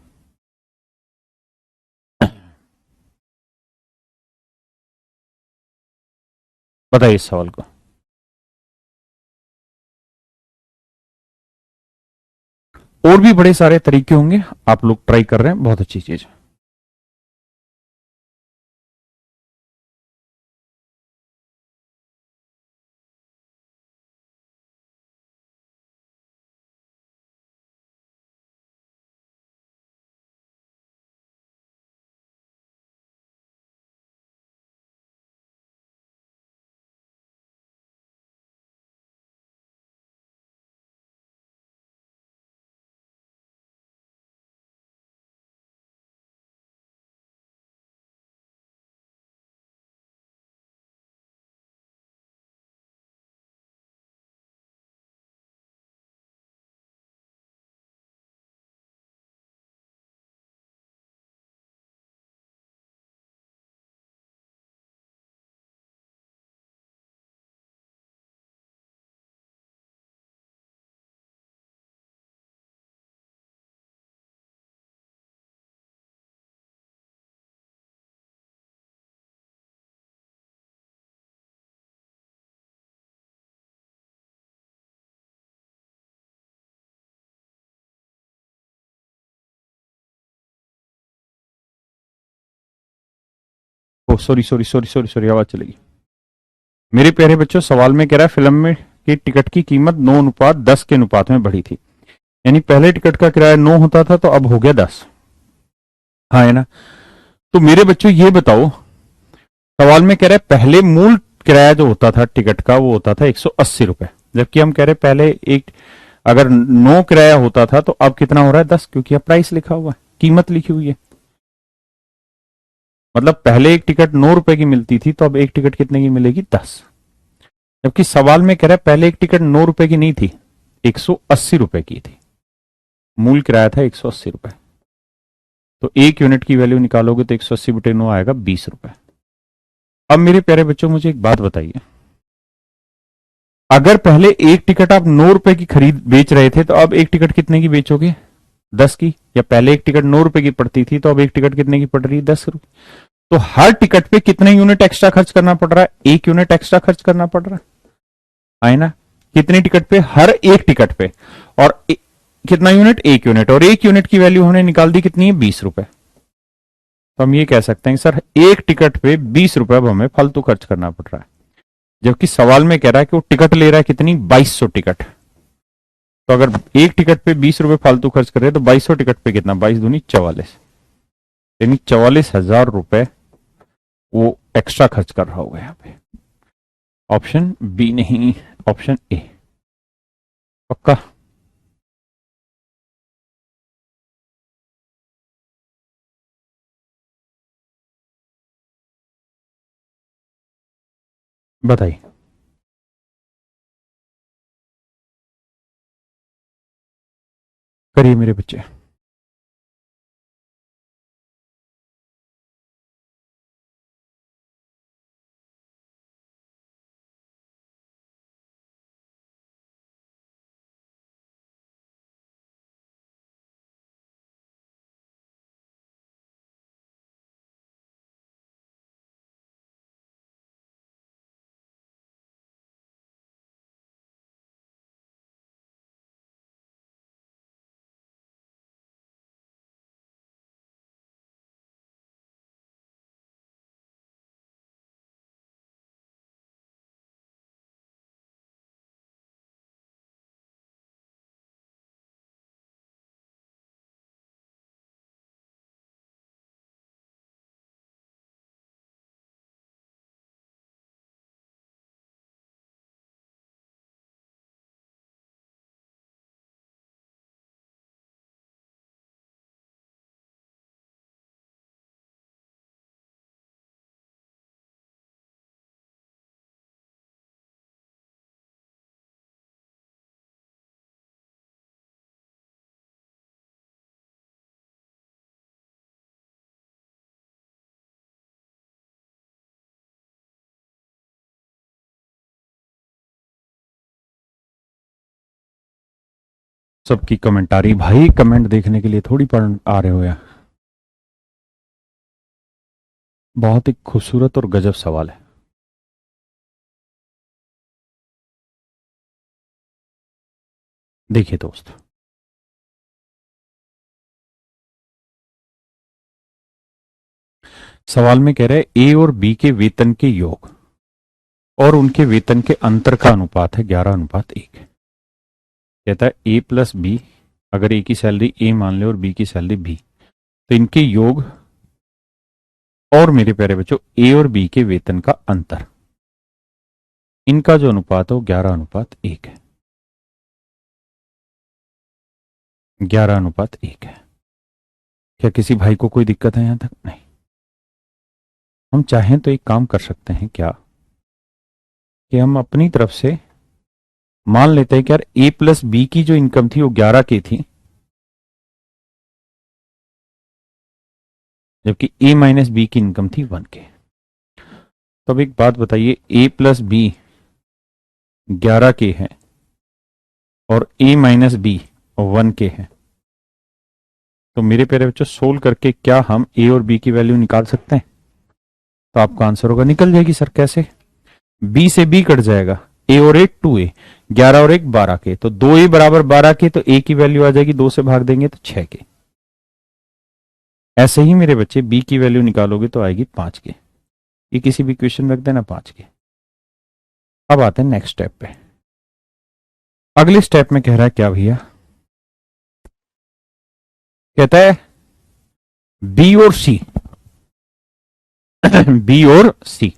बताइए इस सवाल को। और भी बड़े सारे तरीके होंगे, आप लोग ट्राई कर रहे हैं, बहुत अच्छी चीज है। Oh sorry sorry sorry sorry sorry, आवाज चलेगी। मेरे प्यारे बच्चों, सवाल में कह रहा है फिल्म में की टिकट की कीमत 9:10 के अनुपात में बढ़ी थी। यानी पहले टिकट का किराया 9 होता था तो अब हो गया 10। हाँ है ना। तो मेरे बच्चों ये बताओ, सवाल में कह रहा है पहले मूल किराया जो होता था टिकट का वो होता था 180 रुपए, जबकि हम कह रहे हैं पहले एक, अगर 9 किराया होता था तो अब कितना हो रहा है 10, क्योंकि अब प्राइस लिखा हुआ है, कीमत लिखी हुई है। मतलब पहले एक टिकट 9 रुपए की मिलती थी तो अब एक टिकट कितने की मिलेगी, 10। जबकि सवाल में कह रहा है पहले एक टिकट 9 रुपए की नहीं थी, 180 रुपए की थी। मूल किराया था 180 रुपए। तो एक यूनिट की वैल्यू निकालोगे तो 180/9 आएगा 20 रुपए। अब मेरे प्यारे बच्चों मुझे एक बात बताइए, अगर पहले एक टिकट आप 9 रुपए की खरीद बेच रहे थे तो अब एक टिकट कितने की बेचोगे, 10 की। या पहले एक टिकट 9 रुपए की पड़ती थी तो अब एक टिकट कितने की पड़ रही है, 10 रुपए। तो हर टिकट पे कितने यूनिट एक्स्ट्रा खर्च करना पड़ रहा है, एक यूनिट एक्स्ट्रा खर्च करना पड़ रहा है ना। कितने टिकट पे, हर एक टिकट पे। और कितना यूनिट, एक यूनिट, और एक यूनिट की वैल्यू हमने निकाल दी कितनी है, 20 रुपए। तो हम ये कह सकते हैं सर एक टिकट पे 20 रुपए अब हमें फालतू खर्च करना पड़ रहा है। जबकि सवाल में कह रहा है कि वो टिकट ले रहा है कितनी, 2200 टिकट। तो अगर एक टिकट पे 20 रुपए फालतू खर्च कर रहे हैं तो 2200 टिकट पे कितना, 22 दूनी 44, यानी 44,000 रुपए वो एक्स्ट्रा खर्च कर रहा होगा यहाँ पे। ऑप्शन बी नहीं, ऑप्शन ए। पक्का। बताइए। करिए मेरे बच्चे। सबकी कमेंट आ रही भाई, कमेंट देखने के लिए थोड़ी पढ़ आ रहे हो यार। बहुत ही खूबसूरत और गजब सवाल है। देखिए दोस्त, सवाल में कह रहे हैं ए और बी के वेतन के योग और उनके वेतन के अंतर का अनुपात है 11:1। कहता है ए प्लस बी, अगर ए की सैलरी ए मान ले और बी की सैलरी बी, तो इनके योग और मेरे प्यारे बच्चों ए और बी के वेतन का अंतर, इनका जो अनुपात है वो 11:1 है। 11:1 है। क्या किसी भाई को कोई दिक्कत है यहां तक? नहीं। हम चाहें तो एक काम कर सकते हैं क्या, कि हम अपनी तरफ से मान लेते हैं कि यार ए प्लस बी की जो इनकम थी वो 11 की थी, जबकि ए माइनस बी की इनकम थी 1 के। तो अब एक बात बताइए, ए प्लस बी 11 के हैं और ए माइनस बी 1 के हैं, तो मेरे प्यारे बच्चों सोल्व करके क्या हम ए और बी की वैल्यू निकाल सकते हैं? तो आपका आंसर होगा, निकल जाएगी सर। कैसे? बी से बी कट जाएगा, ए और एक 2a, 11 और एक 12 के, तो 2a बराबर 12 के, तो ए की वैल्यू आ जाएगी, 2 से भाग देंगे तो 6 के। ऐसे ही मेरे बच्चे बी की वैल्यू निकालोगे तो आएगी 5 के। ये किसी भी क्वेश्चन में रख देना 5 के। अब आते हैं नेक्स्ट स्टेप पे। अगले स्टेप में कह रहा है क्या भैया, कहता है बी और सी बी और सी,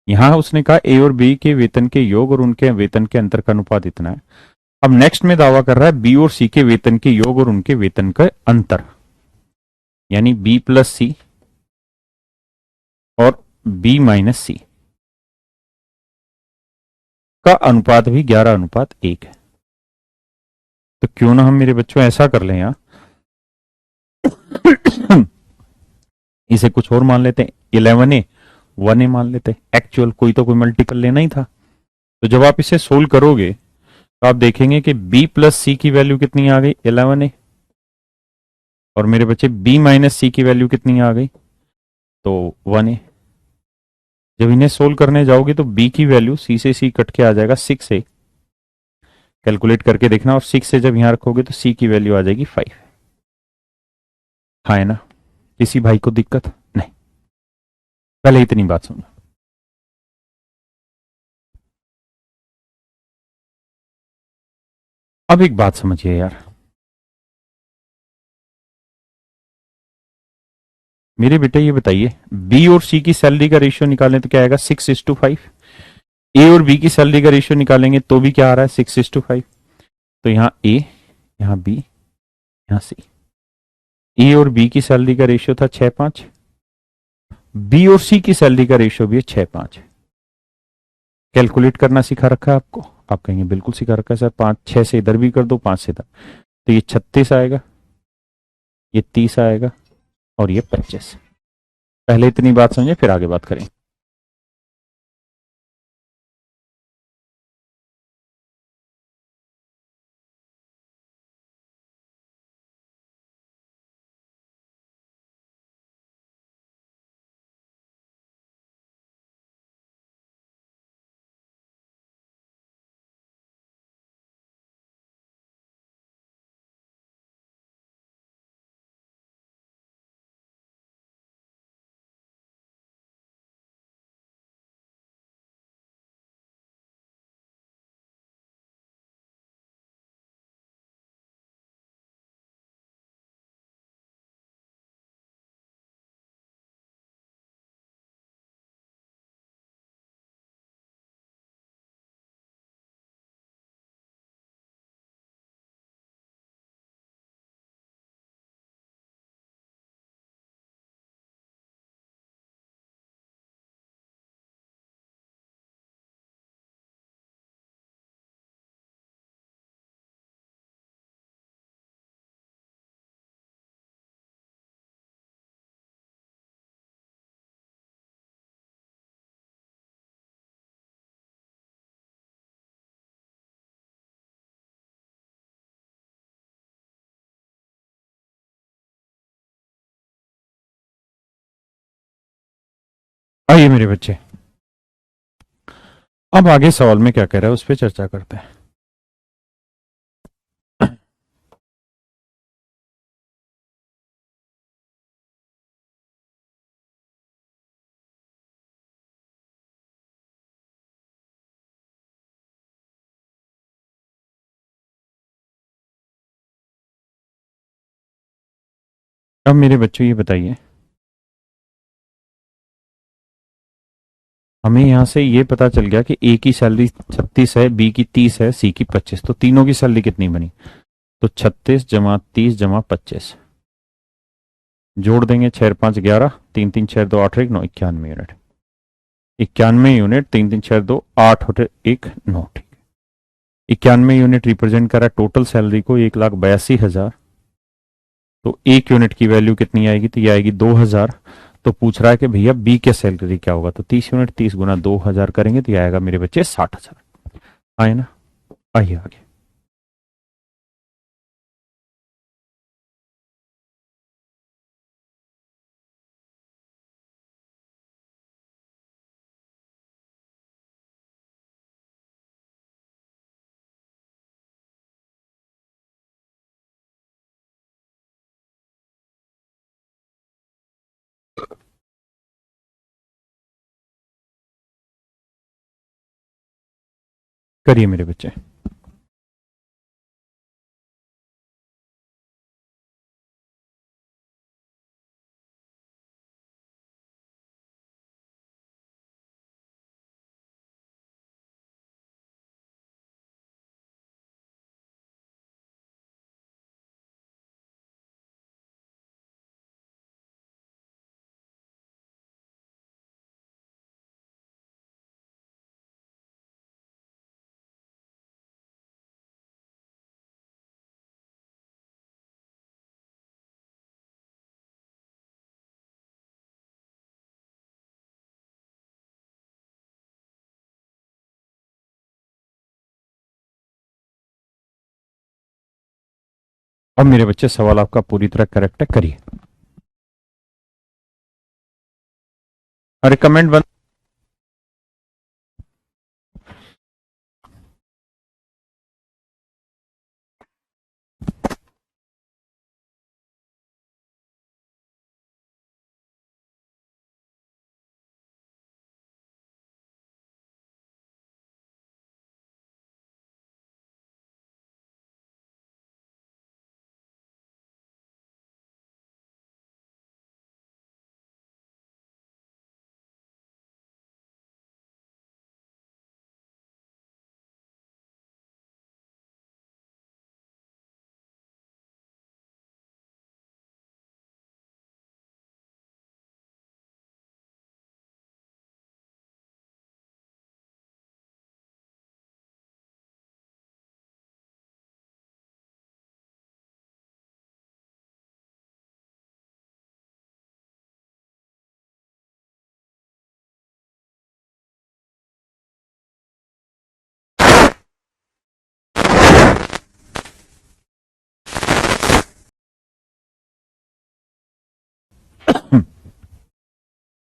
यहां उसने कहा ए और बी के वेतन के योग और उनके वेतन के अंतर का अनुपात इतना है। अब नेक्स्ट में दावा कर रहा है बी और सी के वेतन के योग और उनके वेतन का अंतर, यानी बी प्लस सी और बी माइनस सी का अनुपात भी 11:1 है। तो क्यों ना हम मेरे बच्चों ऐसा कर लें, यहां इसे कुछ और मान लेते हैं, 11a 1a मान लेते हैं। एक्चुअल कोई तो कोई मल्टीपल लेना ही था। तो जब आप इसे सोल्व करोगे तो आप देखेंगे कि b प्लस सी की वैल्यू कितनी आ गई, 11a, और मेरे बच्चे b माइनस सी की वैल्यू कितनी आ गई, तो 1a। जब इन्हें सोल्व करने जाओगे तो b की वैल्यू c से c कट के आ जाएगा 6a, कैलकुलेट करके देखना, और 6 से जब यहां रखोगे तो c की वैल्यू आ जाएगी 5। हाँ है ना? किसी भाई को दिक्कत? नहीं। पहले इतनी बात सुनो। अब एक बात समझिए यार, मेरे बेटे ये बताइए, बी और सी की सैलरी का रेशियो निकालें तो क्या आएगा, 6:5। ए और बी की सैलरी का रेशियो निकालेंगे तो भी क्या आ रहा है, 6:5। तो यहां ए, यहां बी, यहां सी। ए और बी की सैलरी का रेशियो था 6:5, बी और सी की सैलरी का रेशियो भी है 6:5। कैलकुलेट करना सिखा रखा है आपको? आप कहेंगे बिल्कुल सिखा रखा है सर, 5 6 से इधर भी कर दो, 5 से इधर, तो ये 36 आएगा, ये 30 आएगा, और ये 25। पहले इतनी बात समझे, फिर आगे बात करें। आइए मेरे बच्चे, अब आगे सवाल में क्या कह रहा है उस पर चर्चा करते हैं। अब मेरे बच्चों ये बताइए, हमें यहां से ये पता चल गया कि ए की सैलरी 36 है, बी की 30 है, सी की 25, तो तीनों की सैलरी कितनी बनी? तो 36 जमा 30 जमा 25, जोड़ देंगे 6 5 11, 3 3 6 2 8 1 9, 91 यूनिट। 91 यूनिट, 3 3 6 2 8 होते 1 9, ठीक है। 91 यूनिट रिप्रेजेंट कर रहा है टोटल सैलरी को 1,82,000। तो एक यूनिट की वैल्यू कितनी आएगी? तो ये आएगी 2,000। तो पूछ रहा है कि भैया बी के सैलरी क्या होगा? तो 30 यूनिट 30 गुना 2,000 करेंगे तो ये आएगा मेरे बच्चे 60,000। आए ना? आइए आगे। करिए मेरे बच्चे। अब मेरे बच्चे सवाल आपका पूरी तरह करेक्ट है, करिए। अरे कमेंट बंद।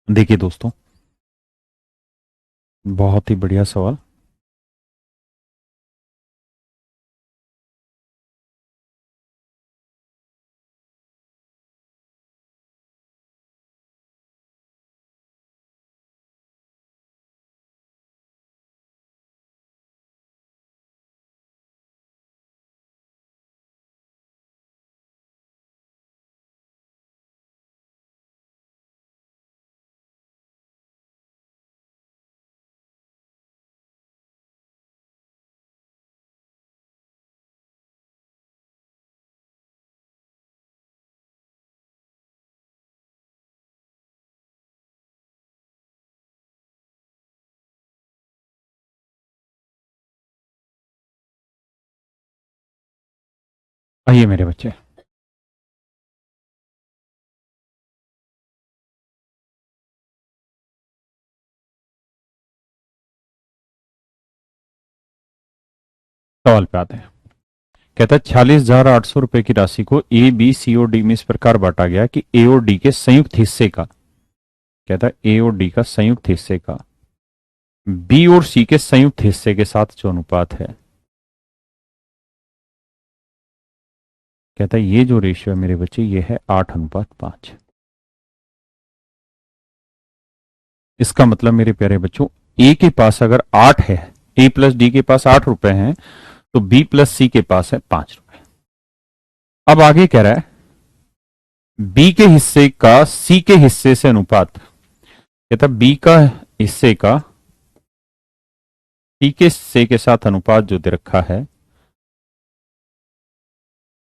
देखिए दोस्तों, बहुत ही बढ़िया सवाल। आइए मेरे बच्चे, सवाल पे आते हैं। कहता है 46,800 रुपए की राशि को ए बी सी और डी में इस प्रकार बांटा गया कि ए और डी के संयुक्त हिस्से का कहता है ए और डी का संयुक्त हिस्से का बी और सी के संयुक्त हिस्से के साथ जो अनुपात है, कहता है ये जो रेशियो है मेरे बच्चे ये है 8:5। इसका मतलब मेरे प्यारे बच्चों, ए के पास अगर 8 है, ए प्लस डी के पास 8 रुपए हैं, तो बी प्लस सी के पास है 5 रुपए। अब आगे कह रहा है बी के हिस्से का सी के हिस्से से अनुपात, कहता बी का हिस्से का सी के हिस्से के साथ अनुपात जो दे रखा है,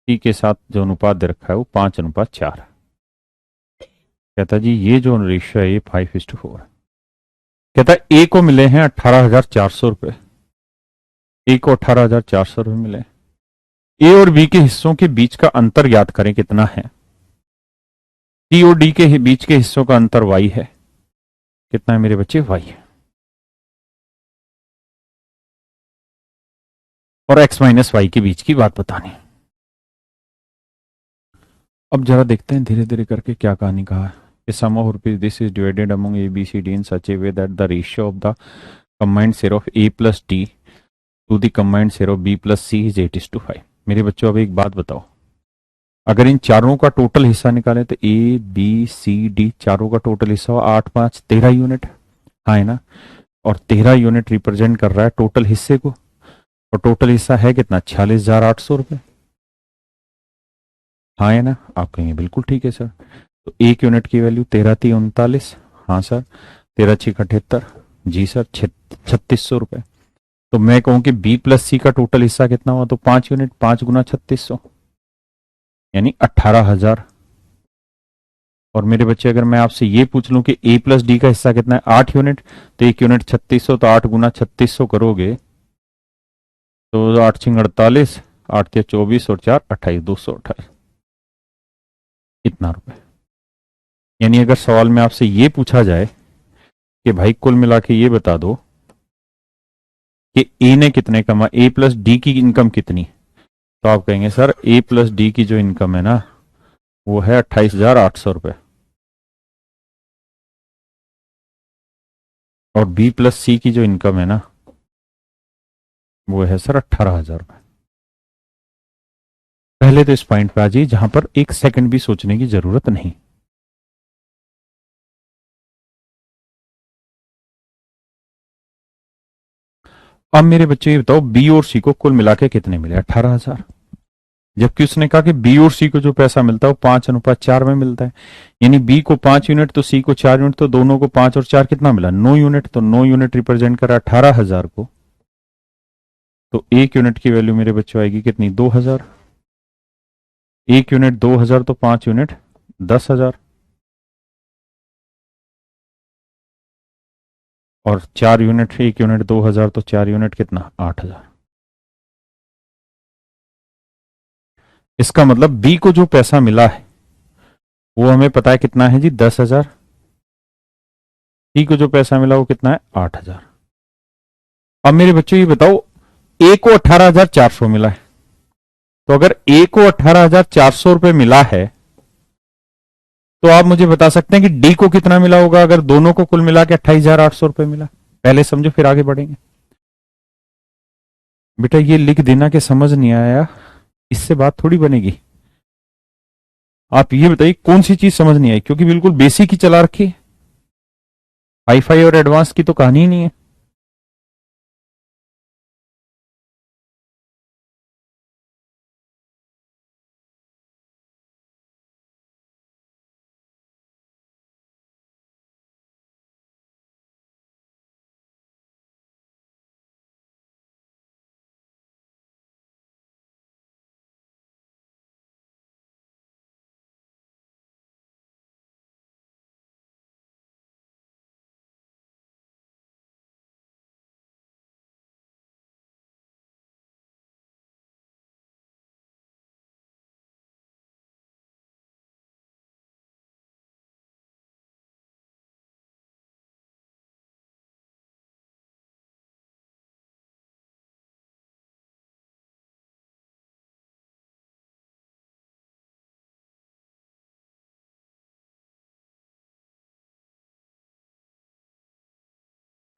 सी के साथ जो अनुपात दे रखा है वो 5:4। कहता जी ये जो रेशियो है ये 5:4। कहता ए को मिले हैं 18,400 रुपए, ए को 18,400 रुपए मिले। ए और बी के हिस्सों के बीच का अंतर ज्ञात करें कितना है। सी और डी के बीच के हिस्सों का अंतर वाई है। कितना है मेरे बच्चे? वाई है। और एक्स माइनस वाई के बीच की बात बतानी है। अब जरा देखते हैं धीरे धीरे करके क्या कहानी कहा है। A sum of rupees this is divided among A, B, C, D in such a way that the ratio of the combined share of A plus D to the combined share of B plus C is 8:5। मेरे बच्चों अब एक बात बताओ, अगर इन चारों का total हिस्सा निकालें तो ए बी सी डी चारों का टोटल हिस्सा हो 8, 5, 13 यूनिट। हाँ है ना? और 13 यूनिट रिप्रेजेंट कर रहा है टोटल हिस्से को, और टोटल हिस्सा है कितना? 46,800 रुपए। हाँ है ना? आप कहेंगे बिल्कुल ठीक है सर, तो एक यूनिट की वैल्यू 13×3 = 39। हाँ सर, 13×6 = 78। जी सर, 3600 रुपए। तो मैं कहूं कि बी प्लस सी का टोटल हिस्सा कितना हुआ? तो 5 यूनिट, 5 × 3600 यानी 18,000। और मेरे बच्चे अगर मैं आपसे ये पूछ लूं कि ए प्लस डी का हिस्सा कितना है? 8 यूनिट, तो एक यूनिट 3600, तो 8 × 3600 करोगे तो 8×6 = 48, 8×3 = 24 और 4 = 28, 228। इतना रुपए। यानी अगर सवाल में आपसे ये पूछा जाए कि भाई कुल मिला के ये बता दो कि ए ने कितने कमा, ए प्लस डी की इनकम कितनी, तो आप कहेंगे सर ए प्लस डी की जो इनकम है ना वो है 28,800 रुपए, और बी प्लस सी की जो इनकम है ना वो है सर 18,000 रुपए। पहले तो इस पॉइंट पे आ जाइए जहां पर एक सेकंड भी सोचने की जरूरत नहीं। अब मेरे बच्चे ये बताओ बी और सी को कुल मिला के कितने मिले? 18,000। जबकि उसने कहा कि बी और सी को जो पैसा मिलता है वो 5:4 में मिलता है। यानी बी को 5 यूनिट तो सी को 4 यूनिट, तो दोनों को 5 और 4 कितना मिला? 9 यूनिट। तो 9 यूनिट रिप्रेजेंट करा 18,000 को। तो एक यूनिट की वैल्यू मेरे बच्चों आएगी कितनी? 2,000। एक यूनिट 2,000 तो 5 यूनिट 10,000, और 4 यूनिट, एक यूनिट 2,000 तो 4 यूनिट कितना? 8,000। इसका मतलब बी को जो पैसा मिला है वो हमें पता है कितना है जी? 10,000। सी को जो पैसा मिला वो कितना है? 8,000। अब मेरे बच्चों ये बताओ, ए को 18,400 मिला है, तो अगर ए को 18,400 रुपए मिला है तो आप मुझे बता सकते हैं कि डी को कितना मिला होगा अगर दोनों को कुल मिला के 28,800 रुपए मिला? पहले समझो फिर आगे बढ़ेंगे। बेटा ये लिख देना कि समझ नहीं आया, इससे बात थोड़ी बनेगी। आप ये बताइए कौन सी चीज समझ नहीं आई, क्योंकि बिल्कुल बेसिक ही चला रखी है, हाई फाई और एडवांस की तो कहानी ही नहीं है।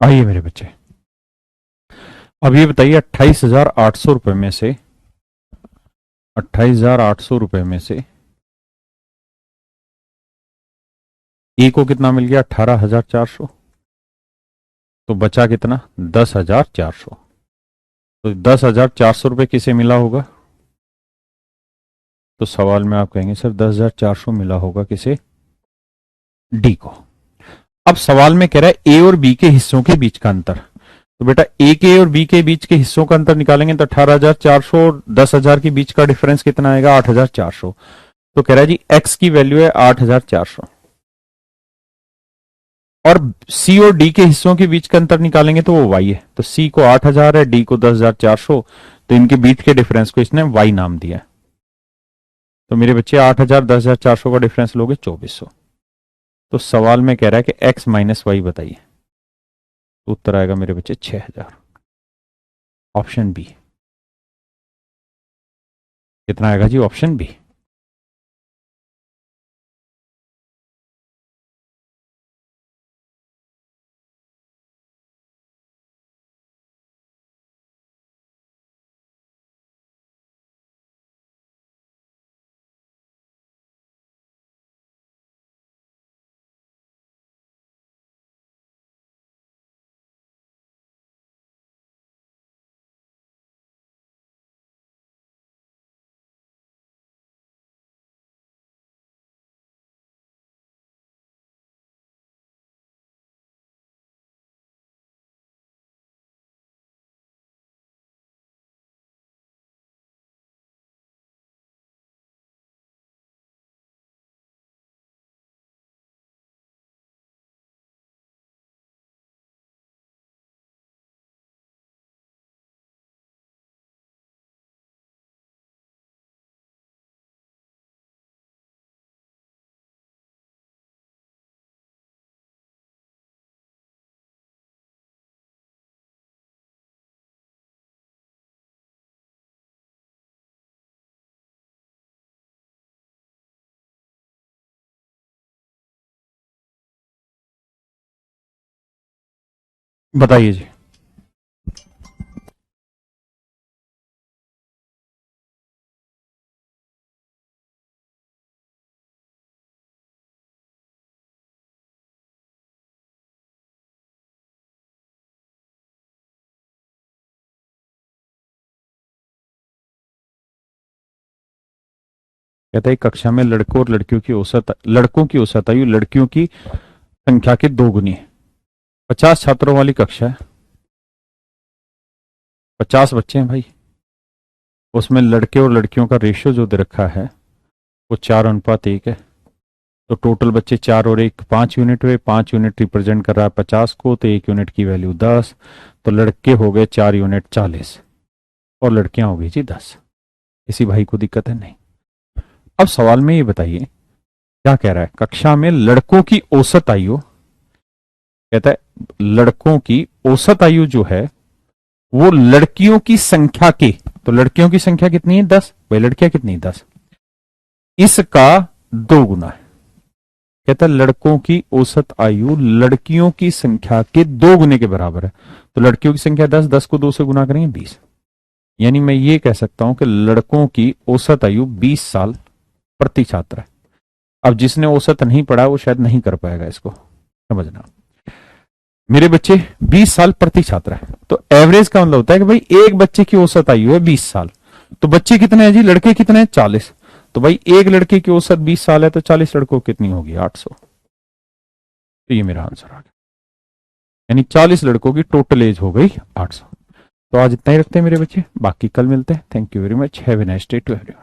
आइए मेरे बच्चे, अब ये बताइए 28,800 रुपए में से 28,800 रुपए में से ए को कितना मिल गया? 18,400। तो बचा कितना? 10,400। तो 10,400 रुपये किसे मिला होगा? तो सवाल में आप कहेंगे सर 10,400 मिला होगा किसे? डी को। अब सवाल में कह रहा है ए और बी के हिस्सों के बीच का अंतर। तो बेटा ए के और बी के बीच के हिस्सों का अंतर निकालेंगे तो 18,400 और 10,000 के बीच का डिफरेंस कितना आएगा? 8,400। तो कह रहा है जी एक्स की वैल्यू है 8,400 और सी और डी के हिस्सों के बीच का अंतर निकालेंगे तो वो वाई है। तो सी को 8,000 है, डी को 10,400, तो इनके बीच के डिफरेंस को इसने वाई नाम दिया। तो मेरे बच्चे 8,000 10,400 का डिफरेंस लोगे 2,400। तो सवाल में कह रहा है कि एक्स माइनस वाई बताइए। तो उत्तर आएगा मेरे बच्चे 6,000। Option B. कितना आएगा जी? Option B. बताइए जी। कहता है कक्षा में लड़कों और लड़कियों की औसत आयु लड़कियों की संख्या के 2 गुनी है। 50 छात्रों वाली कक्षा है, 50 बच्चे हैं भाई। उसमें लड़के और लड़कियों का रेशियो जो दे रखा है वो 4:1 है। तो टोटल बच्चे 4 और 1 5 यूनिट हुए। 5 यूनिट रिप्रेजेंट कर रहा है 50 को, तो 1 यूनिट की वैल्यू 10। तो लड़के हो गए 4 यूनिट 40 और लड़कियां हो गई जी 10। किसी भाई को दिक्कत है? नहीं। अब सवाल में ये बताइए क्या कह रहा है? कक्षा में लड़कों की औसत आयु, कहता है लड़कों की औसत आयु जो है वो लड़कियों की संख्या के, तो लड़कियों की संख्या कितनी है? 10। भाई लड़कियां कितनी? 10। इसका 2 गुना है। कहता है लड़कों की औसत आयु लड़कियों की संख्या के 2 गुने के बराबर है। तो लड़कियों की संख्या 10, 10 को 2 से गुना करेंगे 20। यानी मैं ये कह सकता हूं कि लड़कों की औसत आयु 20 साल प्रति छात्र है। अब जिसने औसत नहीं पढ़ा वो शायद नहीं कर पाएगा इसको समझना। मेरे बच्चे 20 साल प्रति छात्र है, तो एवरेज का मतलब होता है कि भाई एक बच्चे की औसत आयु है 20 साल। तो बच्चे कितने हैं जी? लड़के कितने हैं? 40। तो भाई एक लड़के की औसत 20 साल है, तो 40 लड़कों कितनी होगी? 800। तो ये मेरा आंसर आ गया। यानी 40 लड़कों की टोटल एज हो गई 800। तो आज इतना ही रखते हैं मेरे बच्चे, बाकी कल मिलते हैं। Thank you very much. Have a nice day to everyone.